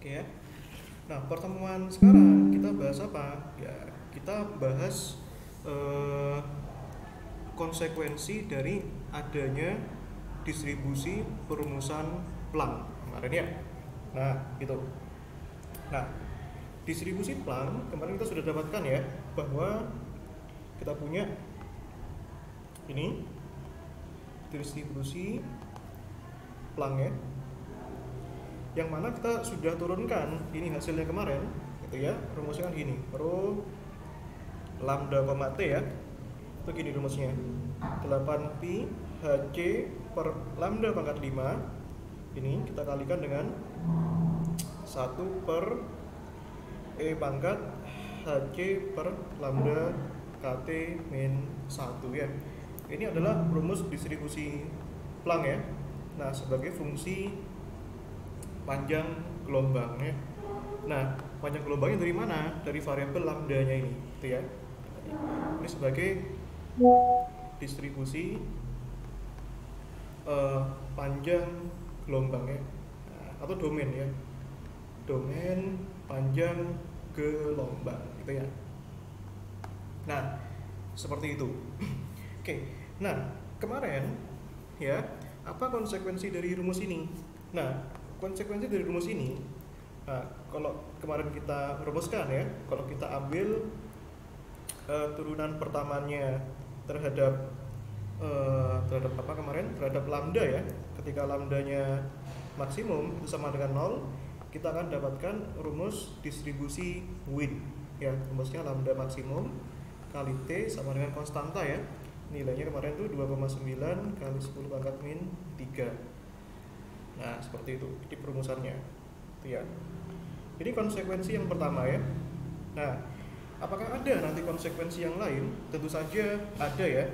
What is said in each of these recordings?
Oke ya. Nah, pertemuan sekarang kita bahas apa? Ya, kita bahas eh, konsekuensi dari adanya distribusi perumusan Planck kemarin ya. Nah, gitu. Nah, distribusi Planck kemarin kita sudah dapatkan ya bahwa kita punya ini distribusi Planck ya, yang mana kita sudah turunkan ini hasilnya kemarin gitu ya. Rumusnya kan gini, rho lambda, t ya, itu gini rumusnya, 8pi hc per lambda pangkat 5 ini kita kalikan dengan 1 per e pangkat hc per lambda kt min 1 ya. Ini adalah rumus distribusi Planck ya. Nah, sebagai fungsi panjang gelombangnya. Nah, panjang gelombangnya dari mana? Dari variabel lambdanya ini, gitu ya. Ini sebagai distribusi panjang gelombangnya, atau domain ya, domain panjang gelombang, gitu ya. Nah, seperti itu. Oke, nah kemarin ya, apa konsekuensi dari rumus ini? Nah, konsekuensi dari rumus ini, nah, kalau kemarin kita rumuskan ya, kalau kita ambil turunan pertamanya terhadap apa kemarin, terhadap lambda ya, ketika lambdanya maksimum itu sama dengan 0, kita akan dapatkan rumus distribusi Wien ya. Rumusnya lambda maksimum kali T sama dengan konstanta ya, nilainya kemarin tuh 2,9 kali 10 pangkat min 3. Nah, seperti itu di perumusannya itu ya. Ini konsekuensi yang pertama ya. Nah, apakah ada nanti konsekuensi yang lain? Tentu saja ada ya.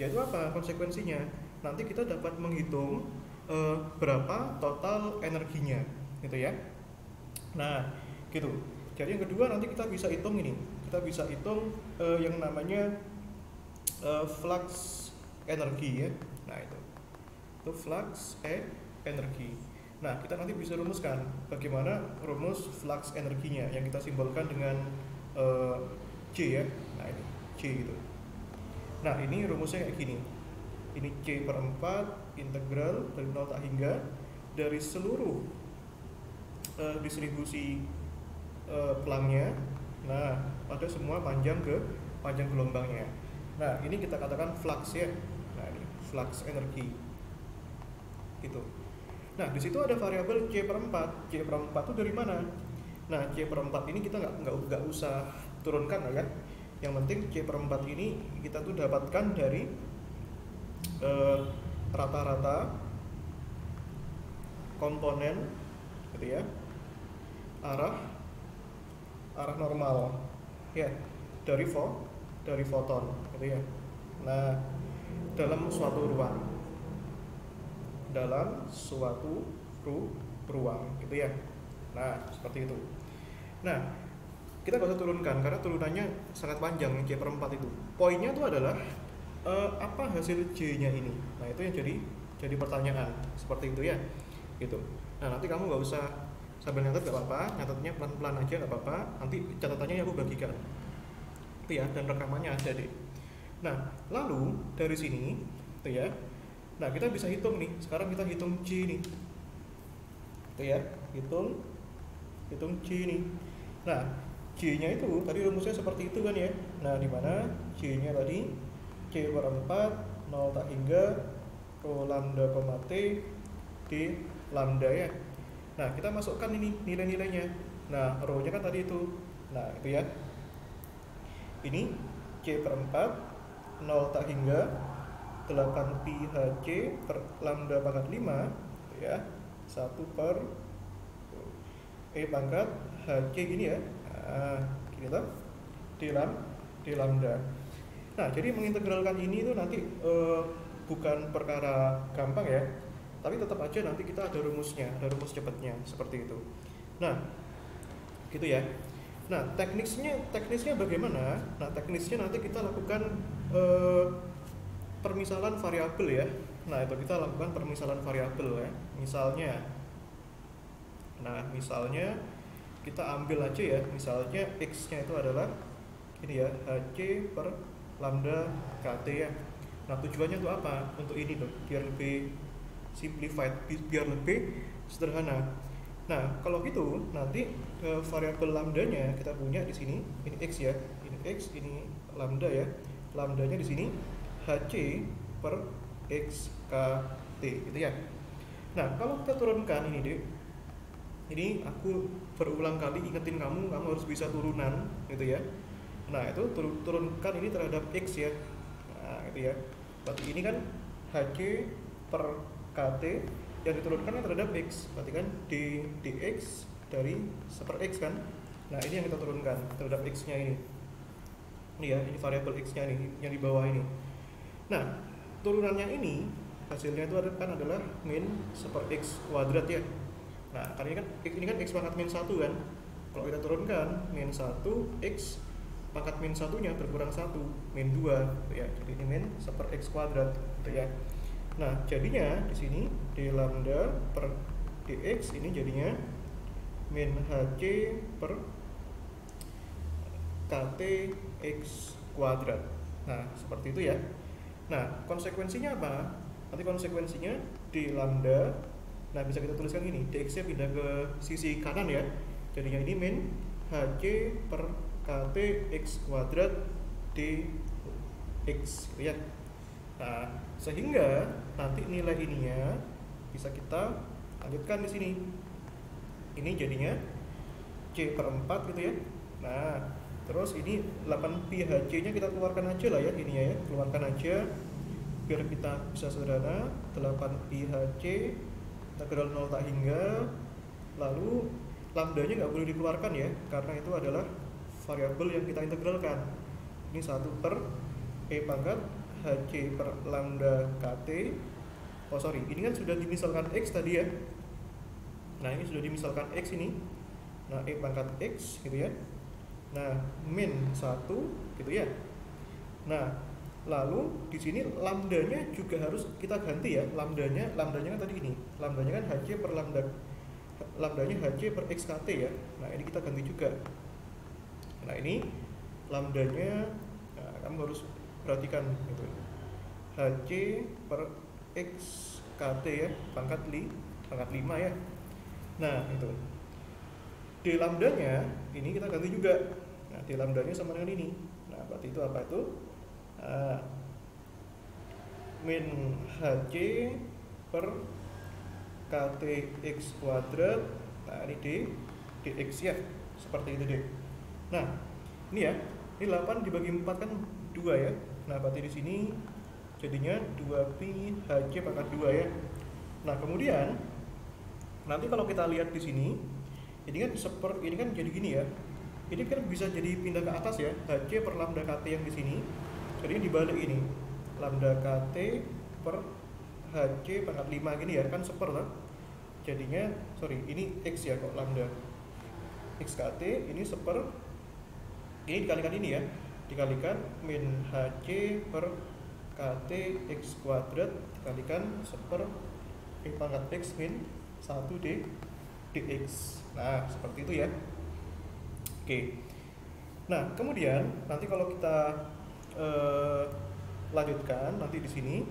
Yaitu apa konsekuensinya? Nanti kita dapat menghitung berapa total energinya gitu ya. Nah, gitu. Jadi yang kedua nanti kita bisa hitung ini. Kita bisa hitung yang namanya flux energi ya. Nah, itu flux energi. Nah, kita nanti bisa rumuskan bagaimana rumus flux energinya yang kita simbolkan dengan C ya. Nah, ini C gitu. Nah, ini rumusnya kayak gini. Ini C per 4 integral dari 0 tak hingga dari seluruh distribusi Planck-nya. Nah, pada semua panjang gelombangnya. Nah, ini kita katakan flux ya. Nah, ini flux energi gitu. Nah, di situ ada variabel C per 4. C per 4 itu dari mana? Nah, C per 4 ini kita nggak usah turunkan lah ya. Yang penting C per 4 ini kita tuh dapatkan dari rata-rata komponen gitu ya, arah normal ya, dari foton gitu ya. Nah, dalam suatu ruang gitu ya. Nah, seperti itu. Nah, kita nggak usah turunkan karena turunannya sangat panjang C per 4 itu. Poinnya itu adalah apa hasil J-nya ini. Nah, itu yang jadi pertanyaan seperti itu ya, gitu. Nah, nanti kamu nggak usah sambil nyatet, nggak apa-apa, nyatetnya pelan-pelan aja nggak apa-apa. Nanti catatannya aku bagikan, itu ya, dan rekamannya ada deh. Nah, lalu dari sini, itu ya. Nah, kita bisa hitung nih. Sekarang kita hitung J nih, itu ya, hitung C nih. Nah, J-nya itu tadi rumusnya seperti itu kan ya. Nah, di mana J-nya tadi C per 4 0 tak hingga rho lambda, T d lambda ya. Nah, kita masukkan ini nilai-nilainya. Nah, rho-nya kan tadi itu. Nah, itu ya. Ini C per 4 0 tak hingga 8pi hc per lambda pangkat 5 ya, 1 per e pangkat hc gini ya. Nah, gini toh, d lambda. Nah, jadi mengintegralkan ini itu nanti bukan perkara gampang ya, tapi tetap aja nanti kita ada rumusnya, ada rumus cepatnya seperti itu. Nah, gitu ya. Nah, teknisnya bagaimana? Nah, teknisnya nanti kita lakukan permisalan variabel ya. Nah, itu kita lakukan permisalan variabel ya. Misalnya, Nah, misalnya kita ambil aja ya, misalnya X-nya itu adalah ini ya, HC per lambda KT ya. Nah, tujuannya untuk apa? Untuk ini tuh, biar lebih simplified, biar lebih sederhana. Nah, kalau gitu nanti variabel lambdanya kita punya di sini, ini X ya, ini X, ini lambda ya. Lambdanya di sini HC per XKT gitu ya. Nah, kalau kita turunkan ini deh, ini aku berulang kali ingetin kamu harus bisa turunan gitu ya. Nah, itu turunkan ini terhadap X ya. Nah, gitu ya. Berarti ini kan HC per KT yang diturunkan terhadap X. Berarti kan dx dari seper X kan. Nah, ini yang kita turunkan terhadap X-nya ini. Ini ya, ini variabel X-nya ini yang di bawah ini. Nah, turunannya ini hasilnya itu adalah min seper X kuadrat ya. Nah, karena ini kan X pangkat min 1 kan. Kalau kita turunkan min 1 X pangkat min 1-nya berkurang 1 min 2 gitu ya. Jadi ini min seper X kuadrat gitu ya. Nah, jadinya di sini d lambda per dx ini jadinya min hc per kt x kuadrat. Nah, seperti itu ya. Nah, konsekuensinya apa? Nanti konsekuensinya d lambda, nah bisa kita tuliskan gini, dx nya pindah ke sisi kanan ya. Jadinya ini min hc per kt x kuadrat dx gitu ya. Nah, sehingga nanti nilai ininya bisa kita lanjutkan di sini. Ini jadinya C per 4 gitu ya. Nah, terus ini 8pi HC-nya kita keluarkan aja lah ya, ininya ya, keluarkan aja biar kita bisa sederhana. 8pi HC integral 0 tak hingga, lalu lambdanya nggak boleh dikeluarkan ya, karena itu adalah variabel yang kita integralkan. Ini 1 per E pangkat HC per lambda KT. Oh sorry, ini kan sudah dimisalkan X tadi ya. Nah, ini sudah dimisalkan X ini. Nah, E pangkat X gitu ya. Nah, min 1 gitu ya. Nah, lalu di sini lambdanya juga harus kita ganti ya. Lambdanya kan tadi ini. Lambdanya kan HC per lambdanya HC per XKT ya. Nah, ini kita ganti juga. Nah, ini lambdanya, nah, kamu harus perhatikan gitu. HC per XKT ya, pangkat 5 ya. Nah, itu D lambdanya ini kita ganti juga. Nah, D lambdanya sama dengan ini. Nah, berarti itu apa itu? Min HC per KT X kuadrat. Nah, ini dx ya. Seperti itu deh. Nah, ini ya. Ini 8 dibagi 4 kan 2 ya. Nah, berarti di sini jadinya 2pi HC pangkat 2 ya. Nah, kemudian nanti kalau kita lihat di sini, ini kan jadi gini ya. Ini kan bisa jadi pindah ke atas ya, HC per lambda KT yang di sini. Jadi dibalik ini. Lambda KT per HC pangkat 5 gini ya, kan seper lah. Jadinya ini X ya kok lambda. XKT ini seper, ini dikalikan ini ya. Dikalikan min HC per KT X kuadrat dikalikan seper E pangkat X min 1 dx. Nah, seperti itu ya. Oke. Nah, kemudian nanti kalau kita lanjutkan nanti di sini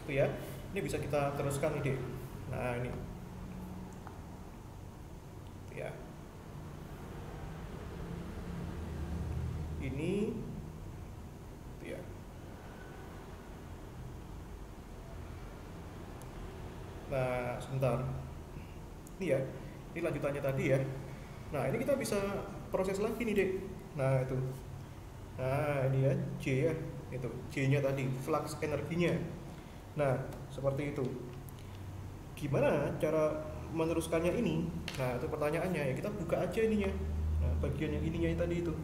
itu ya. Ini bisa kita teruskan ide. Nah, ini. Ya. Ini itu ya. Nah, sebentar. Ini ya, ini lanjutannya tadi ya. Nah, ini kita bisa proses lagi nih dek. Nah, itu. Nah, ini ya, J ya. Itu, J-nya tadi, flux energinya. Nah, seperti itu. Gimana cara meneruskannya ini? Nah, itu pertanyaannya ya. Kita buka aja ininya. Nah, bagian yang ininya tadi itu.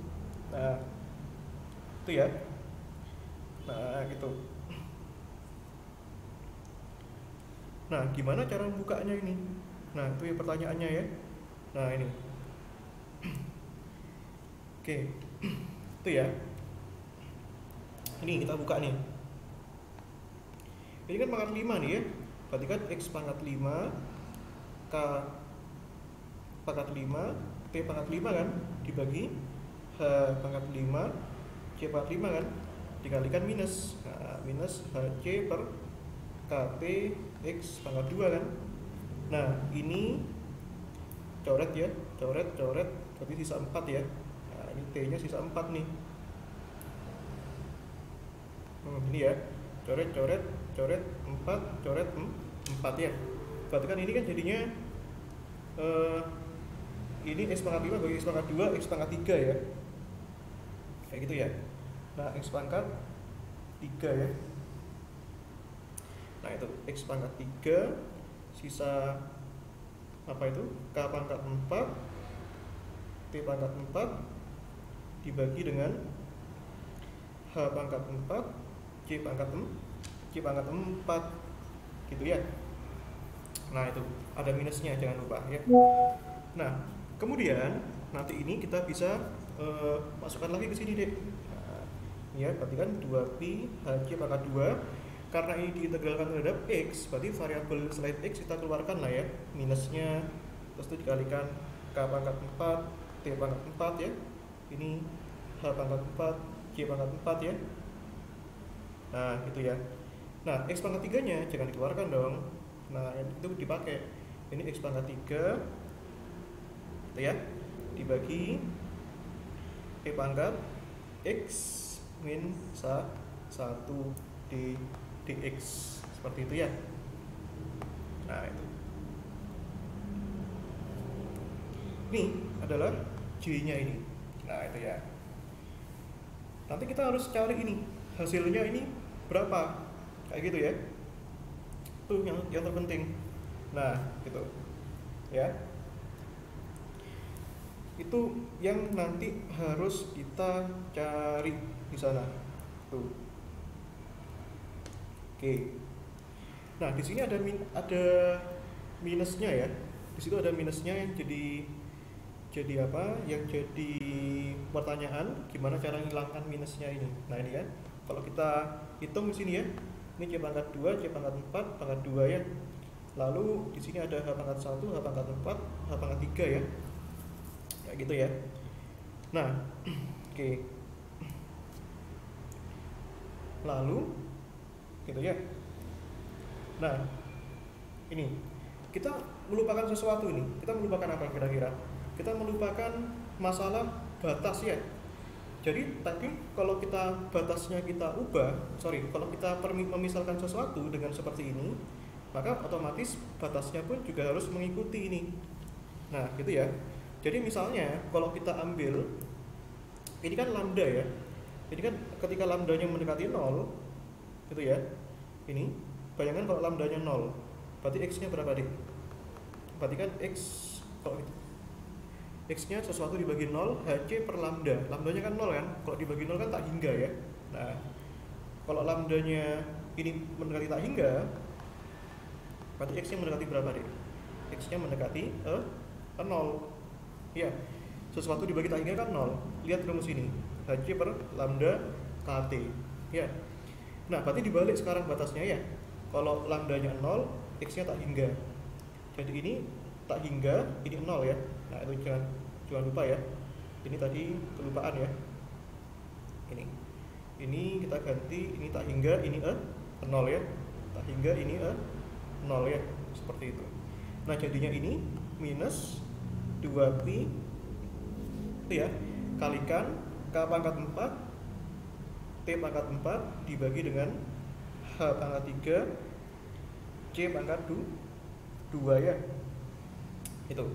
Nah, itu ya. Nah, gitu. Nah, gimana cara membukanya ini? Nah, itu ya pertanyaannya ya. Nah, ini. Oke. Itu ya. Ini kita buka nih. Ini kan pangkat 5 nih ya. Berarti kan X pangkat 5 K pangkat 5 T pangkat 5 kan, dibagi H pangkat 5 C pangkat 5 kan, dikalikan minus. Nah, minus HC per KT X pangkat 2 kan. Nah, ini coret ya, coret, berarti sisa 4 ya. Nah, ini T-nya sisa 4 nih. Ini ya, coret, 4, coret 4 ya. Berarti kan ini kan jadinya ini X pangkat 5 bagi X pangkat 2, X pangkat 3 ya. Kayak gitu ya. Nah, X pangkat 3 ya. Nah, itu X pangkat 3, sisa apa itu? K pangkat 4, T pangkat 4 dibagi dengan H pangkat 4, C pangkat 4 gitu ya. Nah, itu ada minusnya, jangan lupa ya. Nah, kemudian nanti ini kita bisa masukkan lagi ke sini deh. Nah, ya, berarti kan 2pi HC pangkat 2. Karena ini diintegralkan terhadap X, berarti variabel selain X kita keluarkan lah ya, minusnya. Terus itu dikalikan K pangkat 4, T pangkat 4 ya. Ini H pangkat 4, C pangkat 4 ya. Nah, gitu ya. Nah, X pangkat 3-nya jangan dikeluarkan dong. Nah, itu dipakai. Ini X pangkat 3 gitu ya, dibagi T pangkat X min 1 dx, seperti itu ya. Nah, itu ini adalah J-nya ini. Nah, itu ya. Nanti kita harus cari ini hasilnya ini berapa, kayak gitu ya. Itu yang terpenting. Nah, gitu ya. Itu yang nanti harus kita cari di sana. Tuh. Oke. Nah, di sini ada minusnya ya. Di situ ada minusnya yang jadi apa? Yang jadi pertanyaan, gimana cara menghilangkan minusnya ini. Nah, ini kan. Kalau kita hitung di sini ya. Ini C pangkat 2, C pangkat 4, pangkat 2 ya. Lalu di sini ada H pangkat 1, H pangkat 4, H pangkat 3 ya. Kayak gitu ya. Nah, oke. Lalu gitu ya. Nah, ini kita melupakan sesuatu ini. Kita melupakan apa kira-kira? Kita melupakan masalah batas ya. Jadi tadi kalau kita batasnya kita ubah, kalau kita memisalkan sesuatu dengan seperti ini, maka otomatis batasnya pun juga harus mengikuti ini. Nah, gitu ya. Jadi misalnya kalau kita ambil ini kan lambda ya. Ini kan ketika lambdanya mendekati 0 gitu ya. Ini bayangkan kalau lambdanya 0, berarti x-nya berapa dik? Berarti kan x, kalau gitu, x-nya sesuatu dibagi 0, hc per lambda. Lambdanya kan 0 kan, kalau dibagi 0 kan tak hingga ya. Nah, kalau lambdanya ini mendekati tak hingga, berarti x-nya mendekati berapa dik? X-nya mendekati 0 ya, sesuatu dibagi tak hingga kan 0. Lihat rumus ini, hc per lambda kt ya. Nah, berarti dibalik sekarang batasnya ya. Kalau lambdanya 0, x-nya tak hingga. Jadi ini tak hingga, ini 0 ya. Nah, itu jangan lupa ya. Ini tadi kelupaan ya. Ini kita ganti, ini tak hingga, ini 0 ya. Tak hingga, ini 0 ya. Seperti itu. Nah, jadinya ini minus 2pi itu ya, kalikan K pangkat 4, T pangkat 4 dibagi dengan H pangkat 3, C pangkat 2 ya. Itu.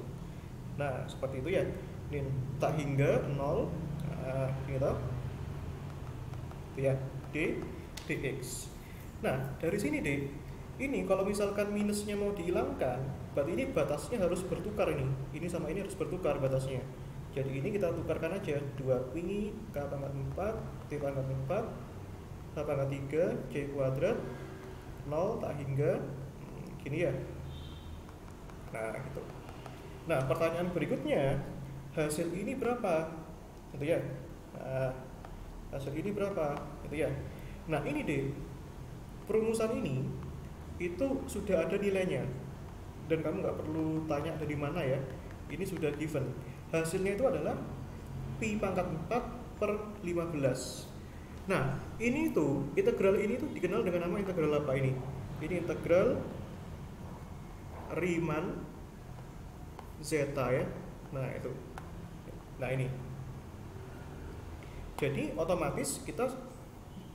Nah, seperti itu ya. Ini tak hingga 0, gitu. Itu ya, dx. Nah, dari sini D, ini kalau misalkan minusnya mau dihilangkan, berarti ini batasnya harus bertukar ini. Ini sama ini harus bertukar batasnya. Jadi ini kita tukarkan aja 2pi K pangkat 4, T pangkat 4, H pangkat 3, C kuadrat 0 tak hingga gini ya. Nah, gitu. Nah, pertanyaan berikutnya, hasil ini berapa? Gitu ya. Nah, hasil ini berapa? Gitu ya. Nah, ini deh, perumusan ini itu sudah ada nilainya, dan kamu nggak perlu tanya dari mana ya. Ini sudah given. Hasilnya itu adalah pi pangkat 4 per 15. Nah, ini tuh, integral ini tuh dikenal dengan nama integral apa ini? Ini integral Riemann zeta ya. Nah, itu. Nah, ini. Jadi, otomatis kita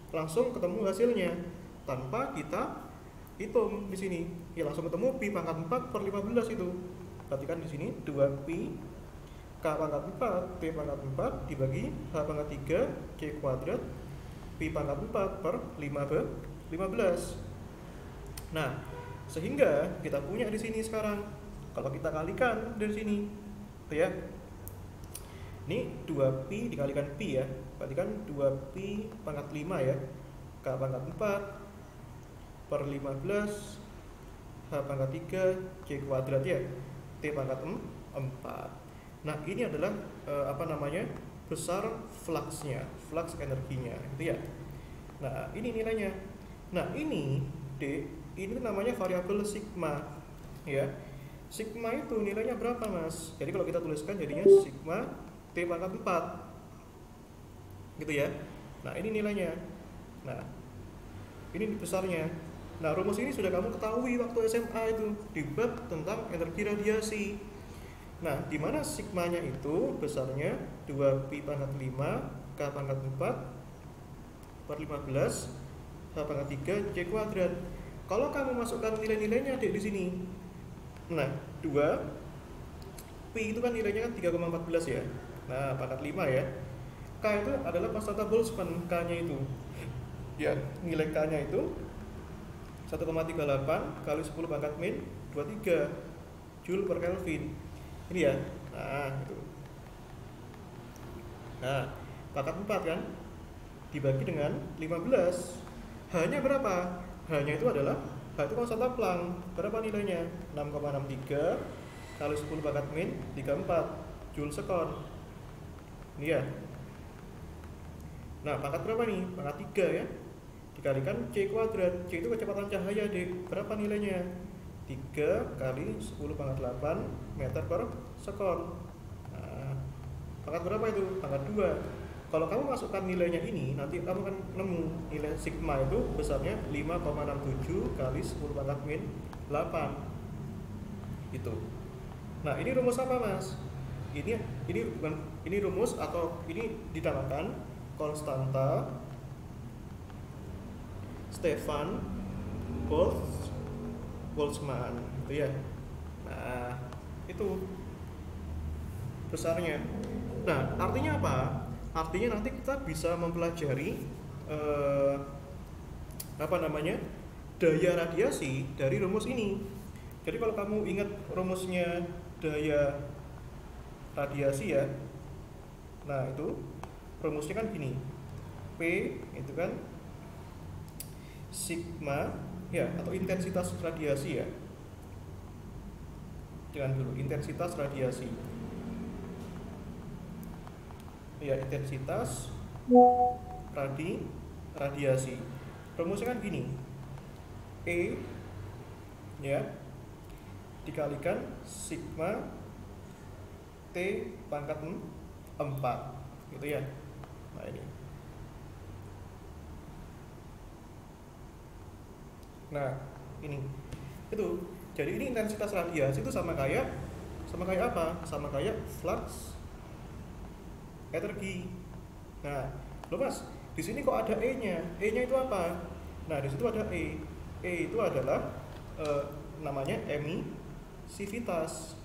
langsung ketemu hasilnya tanpa kita hitung di sini. Ya, langsung ketemu pi pangkat 4 per 15 itu. Perhatikan di sini 2pi k pangkat 4 t pangkat 4 dibagi h pangkat 3 c kuadrat pi pangkat 4 per 15. Nah, sehingga kita punya di sini sekarang kalau kita kalikan dari sini tuh ya. Ini 2pi dikalikan pi ya. Berarti kan 2pi pangkat 5 ya. K pangkat 4 per 15 h pangkat 3 c kuadrat ya. T pangkat 4. Nah, ini adalah besar fluxnya, flux energinya gitu ya. Nah, ini nilainya. Nah, ini D, ini namanya variabel sigma ya. Sigma itu nilainya berapa, Mas? Jadi kalau kita tuliskan jadinya sigma T pangkat 4 gitu ya. Nah, ini nilainya. Nah, ini besarnya. Nah, rumus ini sudah kamu ketahui waktu SMA itu di bab tentang energi radiasi. Nah, di mana sigmanya itu besarnya 2pi pangkat 5 k pangkat 4 per 15 h pangkat 3 c kuadrat. Kalau kamu masukkan nilai-nilainya di sini. Nah, 2pi itu kan nilainya kan 3,14 ya. Nah, pangkat 5 ya. K itu adalah konstanta Boltzmann, K-nya itu. Ya, nilai K-nya itu 1,38 kali 10 pangkat min 23 Joule per Kelvin. Ini ya. Nah, itu. Nah, pangkat 4 kan dibagi dengan 15. H-nya berapa? H-nya itu adalah H itu konstanta Planck. Berapa nilainya? 6,63 kali 10 pangkat min 34 Joule sekon. Ini ya. Nah, pangkat berapa nih? Pangkat 3 ya. Dikalikan C kuadrat. C itu kecepatan cahaya, Dek. Berapa nilainya? 3 kali 10 pangkat 8 meter per sekon. Nah, pangkat berapa itu? Pangkat 2. Kalau kamu masukkan nilainya ini, nanti kamu akan nemu nilai sigma itu besarnya 5,67 kali 10 pangkat min 8. Itu. Nah, ini rumus apa, Mas? Ini rumus atau ini dinamakan konstanta Stefan Boltzmann itu ya. Nah, itu besarnya. Nah, artinya apa? Artinya nanti kita bisa mempelajari daya radiasi dari rumus ini. Jadi kalau kamu ingat rumusnya daya radiasi ya. Nah, itu rumusnya kan gini. P itu kan sigma ya, atau intensitas radiasi ya. Jangan dulu, intensitas radiasi. Ya, intensitas radiasi. Rumusnya kan gini. E ya dikalikan sigma T pangkat 4 gitu ya. Nah, ini. Nah, ini. Itu. Jadi ini intensitas radiasi itu sama kayak apa? Sama kayak flux energi. Nah, loh Mas, di sini kok ada E-nya? E-nya itu apa? Nah, di situ ada E. E itu adalah namanya emisivitas.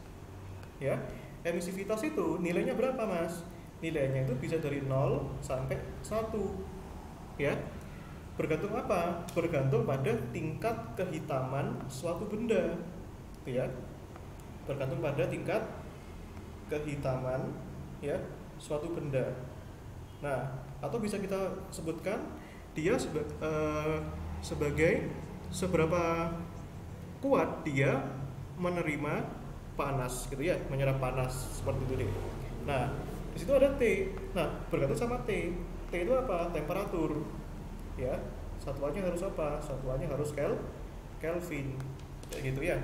Ya. Emisivitas itu nilainya berapa, Mas? Nilainya itu bisa dari 0 sampai 1. Ya. Bergantung apa? Bergantung pada tingkat kehitaman suatu benda. Gitu ya. Bergantung pada tingkat kehitaman ya suatu benda. Nah, atau bisa kita sebutkan dia sebagai seberapa kuat dia menerima panas gitu ya, menyerap panas seperti itu deh. Nah, di situ ada T. Nah, bergantung sama T. T itu apa? Temperatur. Ya, satuannya harus apa? Satuannya harus Kelvin. Kayak gitu ya.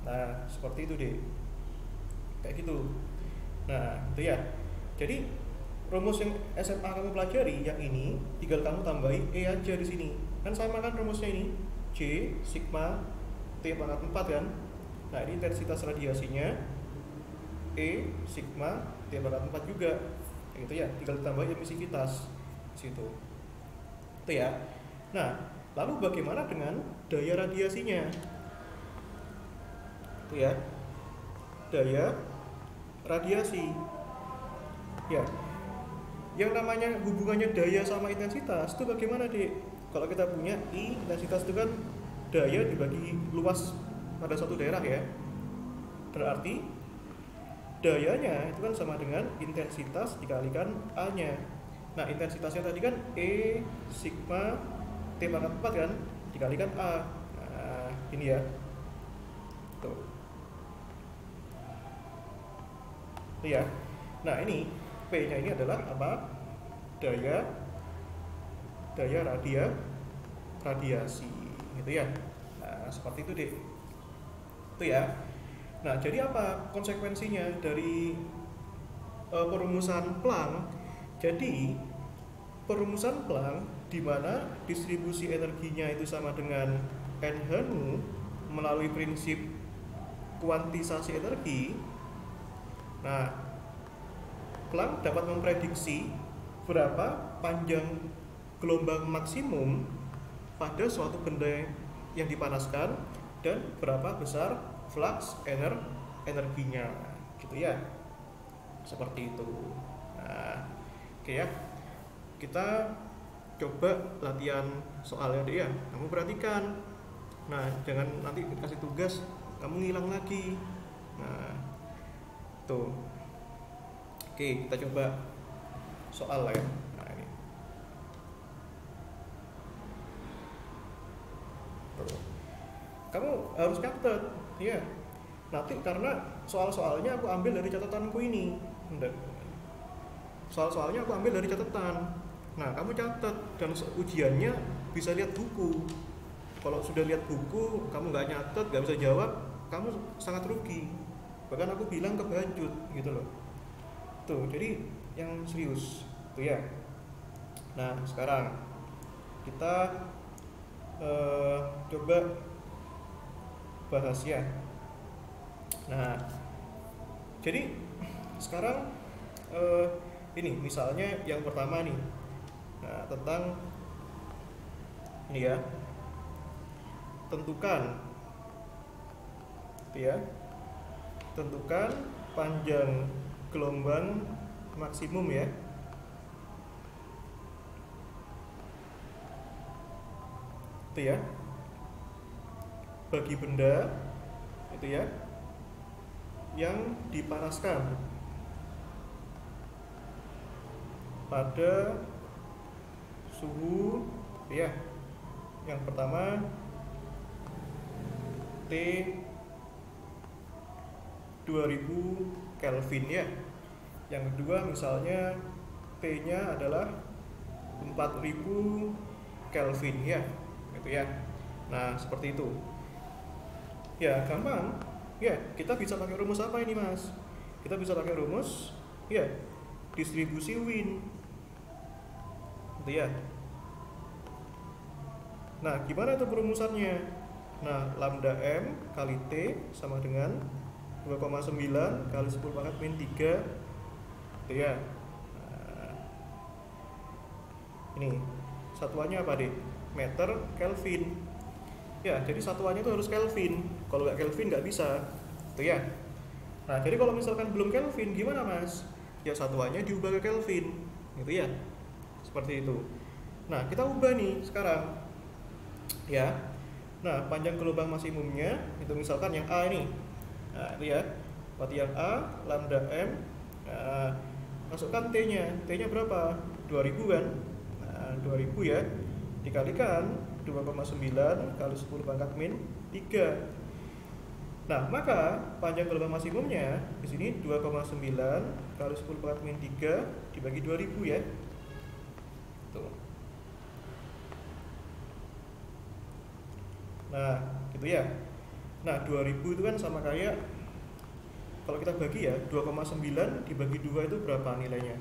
Nah, seperti itu deh. kayak gitu. Nah itu ya, jadi rumus yang SMA kamu pelajari yang ini tinggal kamu tambahi E aja di sini, kan sama kan rumusnya ini, J sigma T pangkat 4 kan. Nah ini intensitas radiasinya, E sigma T pangkat 4 juga gitu ya, tinggal tambahi emisivitas di situ itu ya. Nah lalu bagaimana dengan daya radiasinya itu ya, daya radiasi ya, yang namanya hubungannya daya sama intensitas itu bagaimana dek? Kalau kita punya I, intensitas itu kan daya dibagi luas pada satu daerah ya, berarti dayanya itu kan sama dengan intensitas dikalikan A nya. Nah intensitasnya tadi kan E sigma T pangkat 4 kan, dikalikan A. Nah ini ya, tuh ya. Nah ini P nya ini adalah apa? Daya radiasi gitu ya. Nah seperti itu deh itu ya. Nah jadi apa konsekuensinya dari perumusan Planck? Jadi perumusan Planck di mana distribusi energinya itu sama dengan N-HNU melalui prinsip kuantisasi energi. Nah Planck dapat memprediksi berapa panjang gelombang maksimum pada suatu benda yang dipanaskan dan berapa besar flux energinya gitu ya, seperti itu. Nah oke ya, kita coba latihan soalnya deh ya, kamu perhatikan. Nah jangan nanti dikasih tugas kamu ngilang lagi. Nah tuh, oke kita coba soal lah ya. Nah ini tuh, kamu harus catat ya. Nanti karena soal-soalnya aku ambil dari catatanku ini, soal-soalnya aku ambil dari catatan. Nah kamu catat, dan ujiannya bisa lihat buku. Kalau sudah lihat buku kamu nggak nyatet, nggak bisa jawab, kamu sangat rugi. Bahkan aku bilang kebancut gitu loh. Tuh jadi yang serius tuh ya. Nah sekarang kita coba bahas ya. Nah jadi sekarang ini misalnya yang pertama nih, nah tentang ini ya, tentukan gitu ya, tentukan panjang gelombang maksimum ya. Itu ya, bagi benda itu ya yang dipanaskan pada suhu ya, yang pertama T 2000 Kelvin ya, yang kedua misalnya T nya adalah 4000 Kelvin ya gitu ya. Nah seperti itu ya, gampang ya. Kita bisa pakai rumus apa ini mas? Kita bisa pakai rumus ya distribusi Wien gitu ya. Nah gimana itu perumusannya? Nah lambda M kali T sama dengan 2,9 kali 10 pangkat min 3 gitu ya. Nah, ini satuannya apa deh? Meter Kelvin ya, jadi satuannya itu harus Kelvin. Kalau nggak Kelvin nggak bisa gitu ya. Nah jadi kalau misalkan belum Kelvin gimana mas? Ya satuannya diubah ke Kelvin gitu ya, seperti itu. Nah kita ubah nih sekarang ya. Nah panjang gelombang maksimumnya itu misalkan yang A ini, nah itu ya, berarti yang A lambda M. Nah, masukkan T nya berapa? 2000 kan. Nah 2000 ya, dikalikan 2,9 kali 10 pangkat min 3. Nah, maka panjang gelombang maksimumnya di sini 2,9 kali 10 pangkat min 3 dibagi 2000 ya. Tuh. Nah, gitu ya. Nah, 2000 itu kan sama kayak, kalau kita bagi ya, 2,9 dibagi 2 itu berapa nilainya?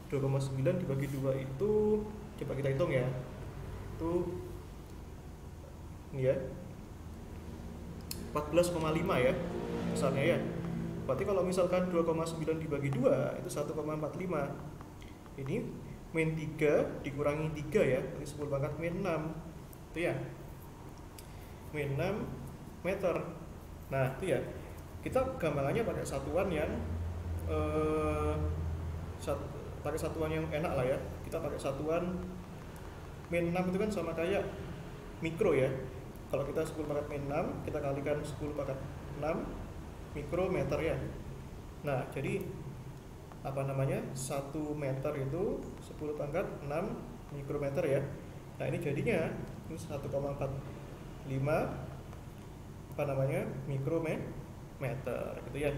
2,9 dibagi 2 itu, coba kita hitung ya, itu ini ya 14,5 ya misalnya ya. Berarti kalau misalkan 2,9 dibagi 2 itu 1,45. Ini min 3 dikurangi 3 ya, berarti 10 pangkat min 6 itu ya, min 6 meter. Nah itu ya, kita gampangannya pakai satuan yang pakai satuan yang enak lah ya. Kita pakai satuan min 6 itu kan sama kayak mikro ya. Kalau kita 10 pangkat min 6, kita kalikan 10 pangkat 6 mikrometer ya. Nah, jadi apa namanya? 1 meter itu 10 pangkat 6 mikrometer ya. Nah, ini jadinya ini 1,45 apa namanya? Mikrometer gitu ya.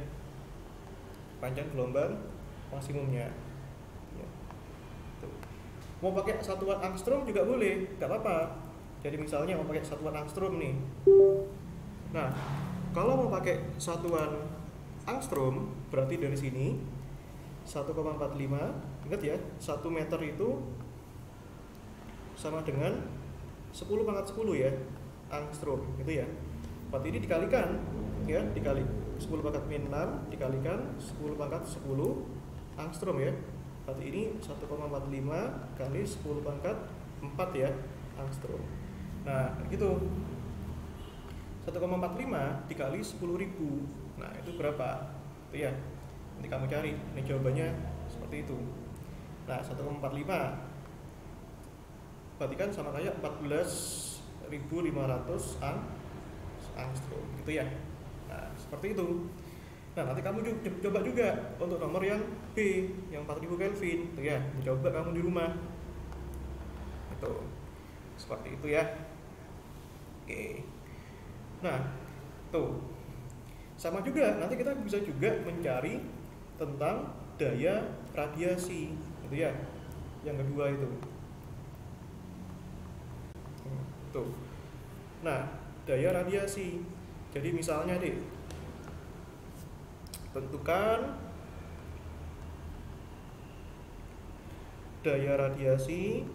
Panjang gelombang maksimumnya. Ya. Tuh. Mau pakai satuan angstrom juga boleh, nggak apa-apa. Jadi misalnya mau pakai satuan angstrom nih. Nah, kalau mau pakai satuan angstrom berarti dari sini 1,45, ingat ya, 1 meter itu sama dengan 10 pangkat 10 ya, angstrom gitu ya. Berarti ini dikalikan ya, dikali 10 pangkat min 6 dikalikan 10 pangkat 10 angstrom ya. Berarti ini 1,45 kali 10 pangkat 4 ya, angstrom. Nah, gitu. 1,45 dikali 10.000. Nah, itu berapa? Itu ya. Nanti kamu cari. Ini jawabannya seperti itu. Nah, 1,45 berarti kan sama kayak 14.500 angstrom gitu ya. Nah, seperti itu. Nah, nanti kamu coba juga untuk nomor yang B, yang 4000 Kelvin, tuh ya. Coba kamu di rumah. Itu. Seperti itu ya. Oke. Nah, tuh. Sama juga, nanti kita bisa juga mencari tentang daya radiasi, gitu ya. Yang kedua itu. Tuh. Nah, daya radiasi. Jadi misalnya deh, tentukan daya radiasi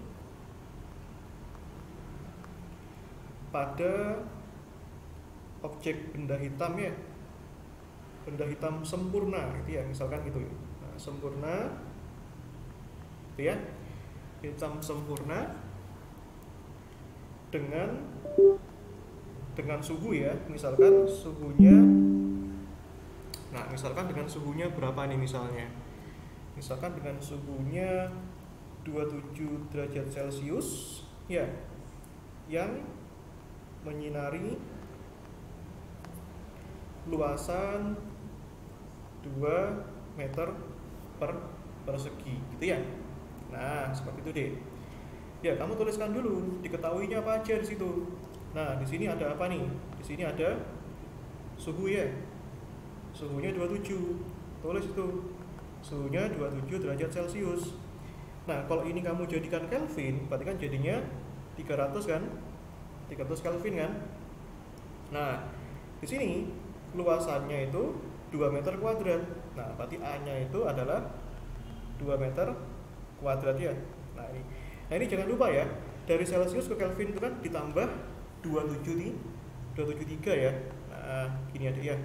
pada objek benda hitam ya, benda hitam sempurna gitu ya, misalkan gitu. Nah, sempurna gitu ya, hitam sempurna dengan suhu ya, misalkan suhunya, nah misalkan dengan suhunya berapa nih misalnya, misalkan dengan suhunya 27 derajat Celcius ya, yang menyinari luasan 2 meter per persegi gitu ya. Nah, seperti itu deh. Ya, kamu tuliskan dulu diketahuinya apa aja di situ. Nah, di sini ada apa nih? Di sini ada suhu ya. Suhunya 27. Tulis itu. Suhunya 27 derajat Celcius. Nah, kalau ini kamu jadikan Kelvin, berarti kan jadinya 300 kan? 300 Kelvin kan? Nah, di sini luasannya itu 2 meter kuadrat. Nah, berarti A-nya itu adalah 2 meter kuadrat ya. Nah, ini jangan lupa ya, dari Celcius ke Kelvin itu kan ditambah 273 ya. Nah, gini aja ya,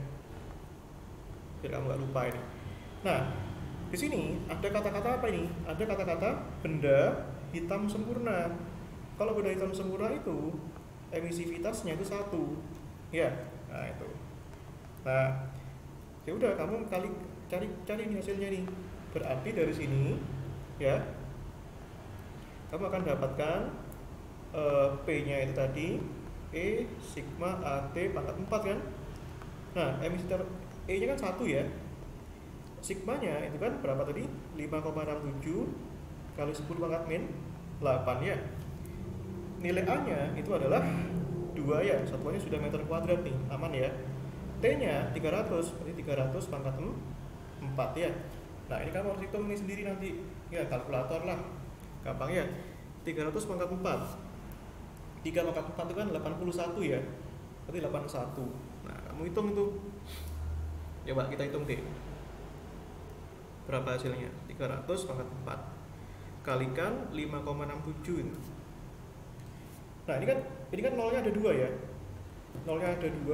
biar kamu nggak lupa ini. Nah, di sini ada kata-kata apa ini? Ada kata-kata benda hitam sempurna. Kalau benda hitam sempurna itu emisivitasnya itu 1 ya. Nah, itu. Nah, ya udah, kamu cari nih hasilnya nih. Berarti dari sini ya, kamu akan dapatkan P-nya itu tadi E sigma AT pangkat 4 kan. Nah, emitter E-nya kan 1 ya. Sigmanya itu kan berapa tadi? 5,67 kali 10 pangkat min 8 ya. Nilai A-nya itu adalah 2 ya. Satuannya sudah meter kuadrat nih, aman ya. T-nya 300, berarti 300 pangkat 4 ya. Nah, ini kamu harus hitung ini sendiri nanti. Ya, kalkulator lah. Gampang ya. 300 pangkat 4. 3 pangkat 4 itu kan 81 ya. Berarti 81. Nah, kamu hitung itu. Coba kita hitung deh. Berapa hasilnya? 300 pangkat 4 kalikan 5,67 itu. Nah, ini kan nolnya ada 2 ya. Nolnya ada 2,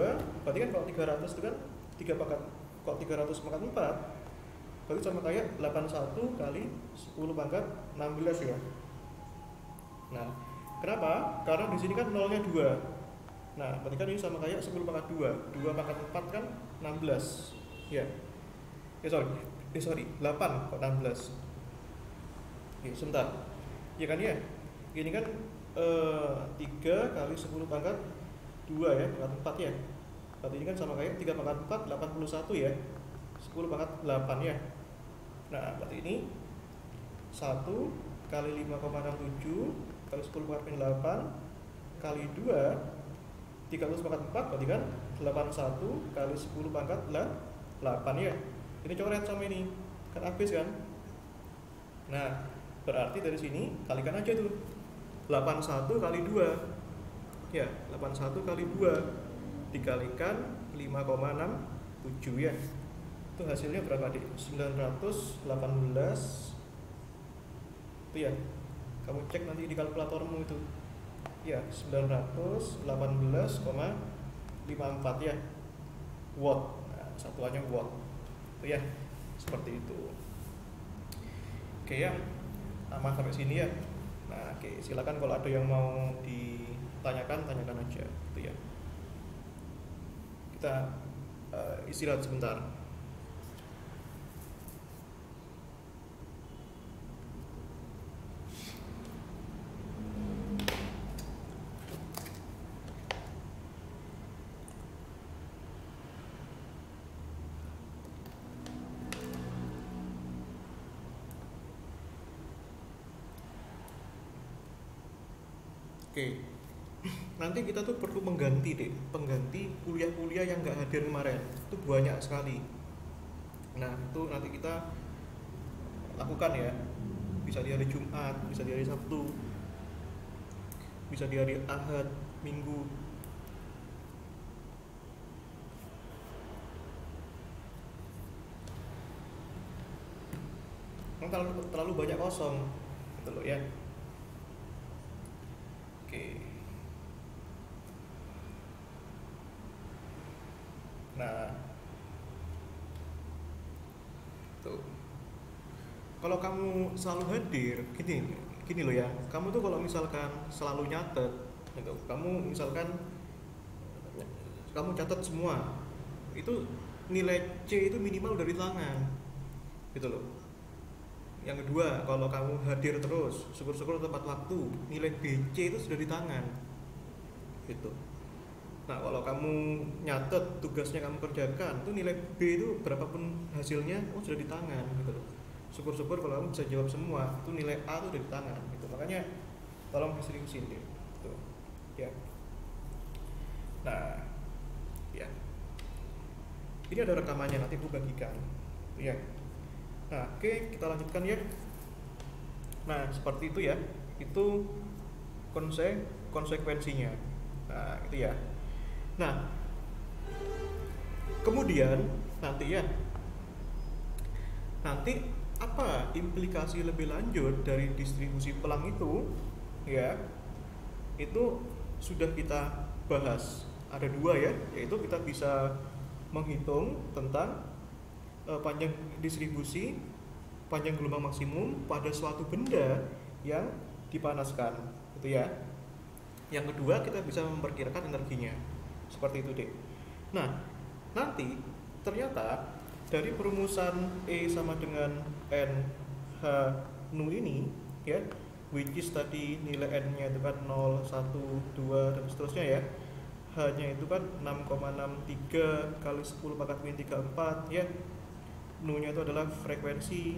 berarti kan kalau 300 itu kan 3 pangkat, kalau 300 pangkat 4 berarti sama kayak 81 kali 10 pangkat 16 ya. Nah, kenapa? Karena di sini kan nolnya 2. Nah, berarti kan ini sama kayak 10 pangkat 2. 2 pangkat 4 kan 16. Ya. Sorry, 8 kok 16. Oke, sebentar. Ya kan ya? Ini kan 3 kali 10 pangkat 2 ya, pangkat 4 ya. Berarti ini kan sama kayak 3 pangkat 4, 81 ya. 10 pangkat 8 ya. Nah, berarti ini 1 kali 5,67 kali 10 pangkat 8 kali 2 300 pangkat 4 berarti kan 81 kali 10 pangkat 8 ya. Ini coret sama ini, kan habis kan. Nah, berarti dari sini kalikan aja tuh 81 kali 2 ya, 81 kali 2 dikalikan 5,67 ya. Itu hasilnya berapa dik? 918 itu ya. Kamu cek nanti di kalkulatormu itu ya, 918,54 ya watt. Nah, satuannya watt itu ya, seperti itu. Oke ya, aman sampai sini ya. Nah, oke, silakan kalau ada yang mau ditanyakan, tanyakan aja itu ya. Kita istirahat sebentar. Oke, nanti kita tuh perlu pengganti kuliah-kuliah yang nggak hadir kemarin. Itu banyak sekali. Nah, itu nanti kita lakukan ya. Bisa di hari Jumat, bisa di hari Sabtu, bisa di hari Ahad, Minggu. Terlalu banyak kosong, gitu loh ya. Oke. Nah, tuh. Kalau kamu selalu hadir, gini loh ya. Kamu tuh kalau misalkan selalu nyatet, gitu. Kamu misalkan kamu catat semua, itu nilai C itu minimal dari tangan, gitu loh. Yang kedua, kalau kamu hadir terus, syukur-syukur tepat waktu, nilai BC itu sudah di tangan, gitu. Nah, kalau kamu nyatet tugasnya kamu kerjakan, itu nilai B itu berapapun hasilnya, sudah di tangan, gitu loh. Syukur-syukur kalau kamu bisa jawab semua, itu nilai A itu udah di tangan, gitu. Makanya tolong diseriusin deh, gitu. Ya. Nah, ya. Ini ada rekamannya, nanti aku bagikan, ya. Nah, oke, kita lanjutkan ya. Nah, seperti itu ya. Itu konsekuensinya. Nah, itu ya. Nah, kemudian nanti ya. Nanti apa implikasi lebih lanjut dari distribusi pelang itu? Ya. Itu sudah kita bahas. Ada 2 ya, yaitu kita bisa menghitung tentang panjang distribusi, panjang gelombang maksimum pada suatu benda yang dipanaskan, gitu ya. Yang kedua, kita bisa memperkirakan energinya, seperti itu deh. Nah, nanti ternyata dari perumusan E sama dengan NH nu ini, ya, which is tadi nilai N-nya itu kan 0, 1, 2 dan seterusnya ya. H-nya itu kan 6,63 kali 10 pangkat min 34 ya. Nu-nya itu adalah frekuensi.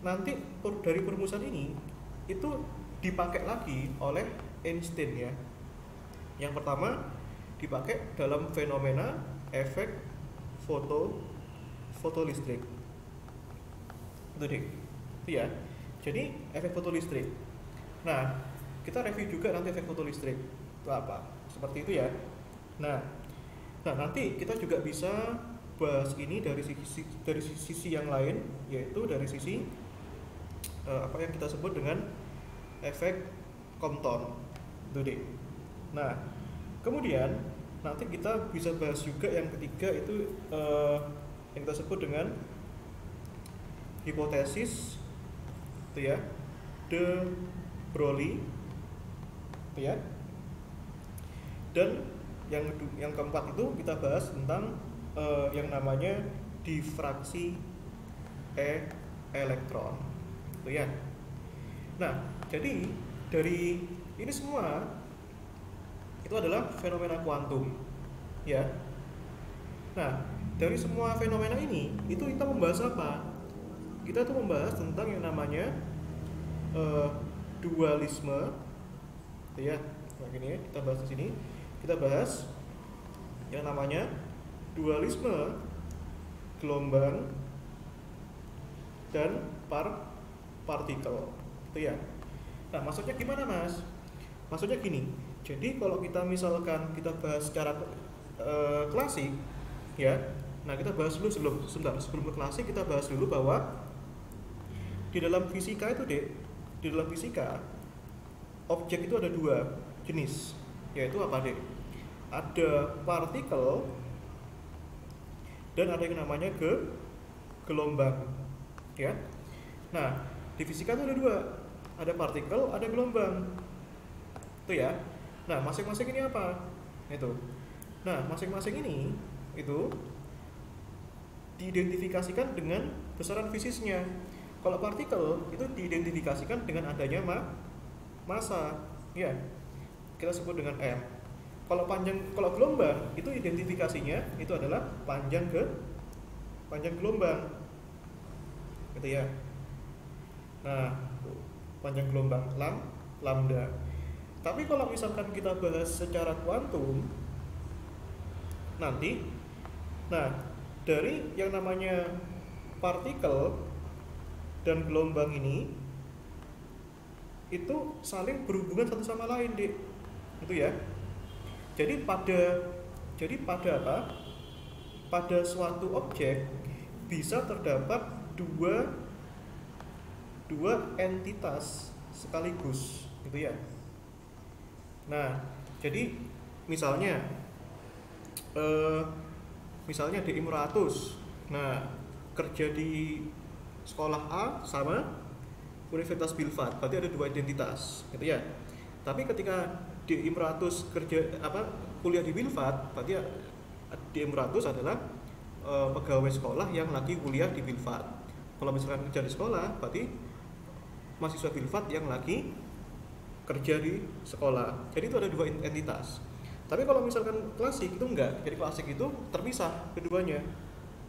Nanti dari perumusan ini itu dipakai lagi oleh Einstein ya. Yang pertama dipakai dalam fenomena efek fotolistrik. Itu deh. Itu ya. Jadi efek fotolistrik. Nah, kita review juga nanti efek fotolistrik itu apa. Seperti itu ya. Nah nanti kita juga bisa bahas ini dari sisi yang lain, yaitu dari sisi apa yang kita sebut dengan efek Compton itu deh. Nah, kemudian nanti kita bisa bahas juga yang ketiga, itu yang kita sebut dengan hipotesis itu ya, de Broglie itu ya. Dan yang keempat itu kita bahas tentang yang namanya difraksi elektron itu ya. Nah, jadi dari ini semua itu adalah fenomena kuantum ya. Nah, dari semua fenomena ini itu kita membahas apa? Kita tuh membahas tentang yang namanya dualisme ya. Nah, gini ya, kita bahas di sini. Kita bahas yang namanya dualisme gelombang dan partikel itu ya. Nah, maksudnya gimana, Mas? Maksudnya gini. Jadi kalau kita misalkan kita bahas secara klasik ya. Nah, kita bahas dulu sebelum ke klasik, kita bahas dulu bahwa di dalam fisika itu, Dek, di dalam fisika objek itu ada dua jenis, yaitu apa, Dek? Ada partikel dan ada yang namanya gelombang ya. Nah, di fisika itu ada dua, ada partikel, ada gelombang itu ya. Nah, masing-masing ini apa? Itu. Nah, masing-masing ini itu diidentifikasikan dengan besaran fisisnya. Kalau partikel itu diidentifikasikan dengan adanya massa ya, kita sebut dengan M. Kalau gelombang itu identifikasinya itu adalah panjang gelombang gitu ya. Nah, panjang gelombang lambda. Tapi kalau misalkan kita bahas secara kuantum nanti, nah, dari yang namanya partikel dan gelombang ini itu saling berhubungan satu sama lain, Dik. Itu ya. Jadi pada apa? Pada suatu objek bisa terdapat dua entitas sekaligus, gitu ya. Nah, jadi misalnya DI 100. Nah, kerja di sekolah A sama Universitas Bilfat, berarti ada dua identitas, gitu ya. Tapi ketika DI 100 kuliah di Bilfat, berarti DI 100 adalah pegawai sekolah yang lagi kuliah di Bilfat. Kalau misalkan kerja di sekolah, berarti mahasiswa Bilfat yang lagi kerja di sekolah. Jadi itu ada dua entitas. Tapi kalau misalkan klasik itu enggak. Jadi klasik itu terpisah keduanya.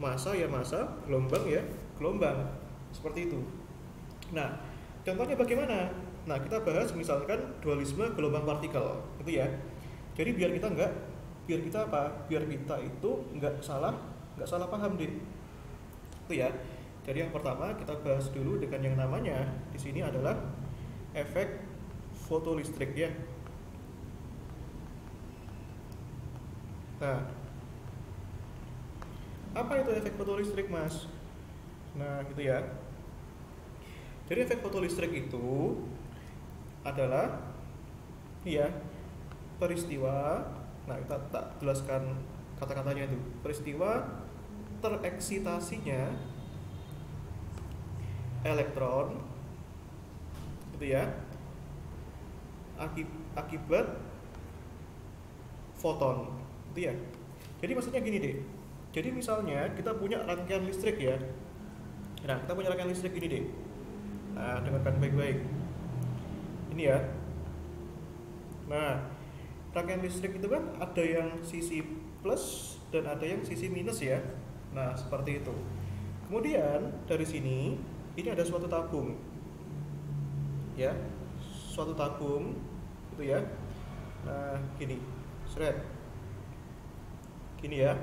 Massa ya massa, gelombang ya gelombang. Seperti itu. Nah, contohnya bagaimana? Nah, kita bahas misalkan dualisme gelombang partikel, gitu ya. Jadi biar kita itu enggak salah paham, deh. Itu ya. Jadi yang pertama kita bahas dulu dengan yang namanya di sini adalah efek fotolistrik ya. Nah, apa itu efek fotolistrik, Mas? Nah, gitu ya. Jadi efek fotolistrik itu adalah ya peristiwa. Nah, kita tak jelaskan kata-katanya itu. Peristiwa tereksitasinya elektron, gitu ya, akibat foton, gitu ya. Jadi maksudnya gini, deh. Jadi misalnya kita punya rangkaian listrik ya. Nah, kita punya rangkaian listrik gini, deh. Nah, dengarkan baik-baik. Ini ya. Nah, rangkaian listrik itu kan ada yang sisi plus dan ada yang sisi minus ya. Nah, seperti itu. Kemudian dari sini ini ada suatu tabung. Ya. Suatu tabung gitu ya. Nah, gini. Seret. Gini ya.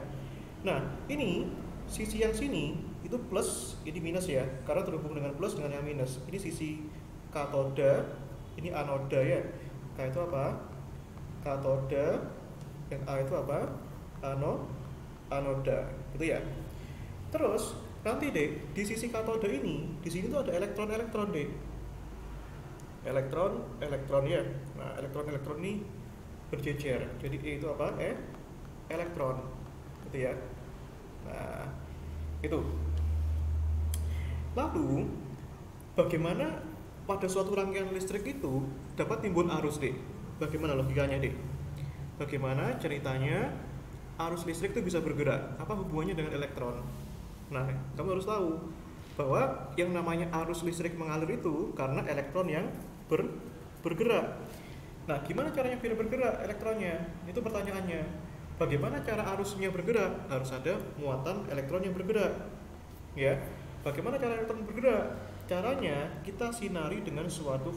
Nah, ini sisi yang sini itu plus, ini minus ya, karena terhubung dengan plus dengan yang minus. Ini sisi katoda, ini anoda ya. K itu apa? Katoda. Yang A itu apa? Anoda. gitu ya. Terus nanti deh di sisi katode ini, di sini tuh ada elektron-elektron deh. Elektron ya. Nah, elektron-elektron ini berjejer. Jadi E itu apa? Elektron. Gitu ya. Nah, itu. Lalu bagaimana pada suatu rangkaian listrik itu dapat timbul arus, Dek? Bagaimana logikanya, Dek? Bagaimana ceritanya arus listrik itu bisa bergerak? Apa hubungannya dengan elektron? Nah, kamu harus tahu bahwa yang namanya arus listrik mengalir itu karena elektron yang bergerak. Nah, gimana caranya biar bergerak elektronnya? Itu pertanyaannya. Bagaimana cara arusnya bergerak? Harus ada muatan elektron yang bergerak. Ya. Bagaimana cara elektron bergerak? Caranya kita sinari dengan suatu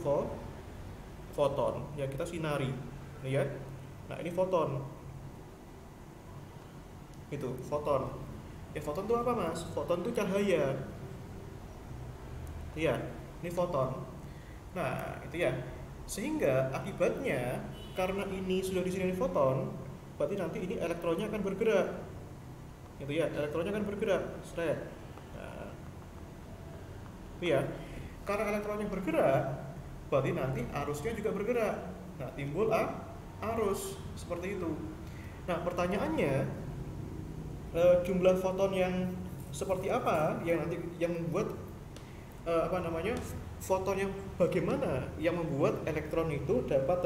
foton. Ya, kita sinari. Ya. Nah, ini foton. Itu, foton. Ya, foton itu apa, Mas? Foton itu cahaya. Iya, ini foton. Nah, itu ya. Sehingga akibatnya karena ini sudah disinari foton, berarti nanti ini elektronnya akan bergerak. Gitu ya, elektronnya akan bergerak. Seret. Nah, iya. Karena elektronnya bergerak, berarti nanti arusnya juga bergerak. Nah, timbul arus seperti itu. Nah, pertanyaannya, jumlah foton yang seperti apa yang nanti yang membuat foton yang bagaimana yang membuat elektron itu dapat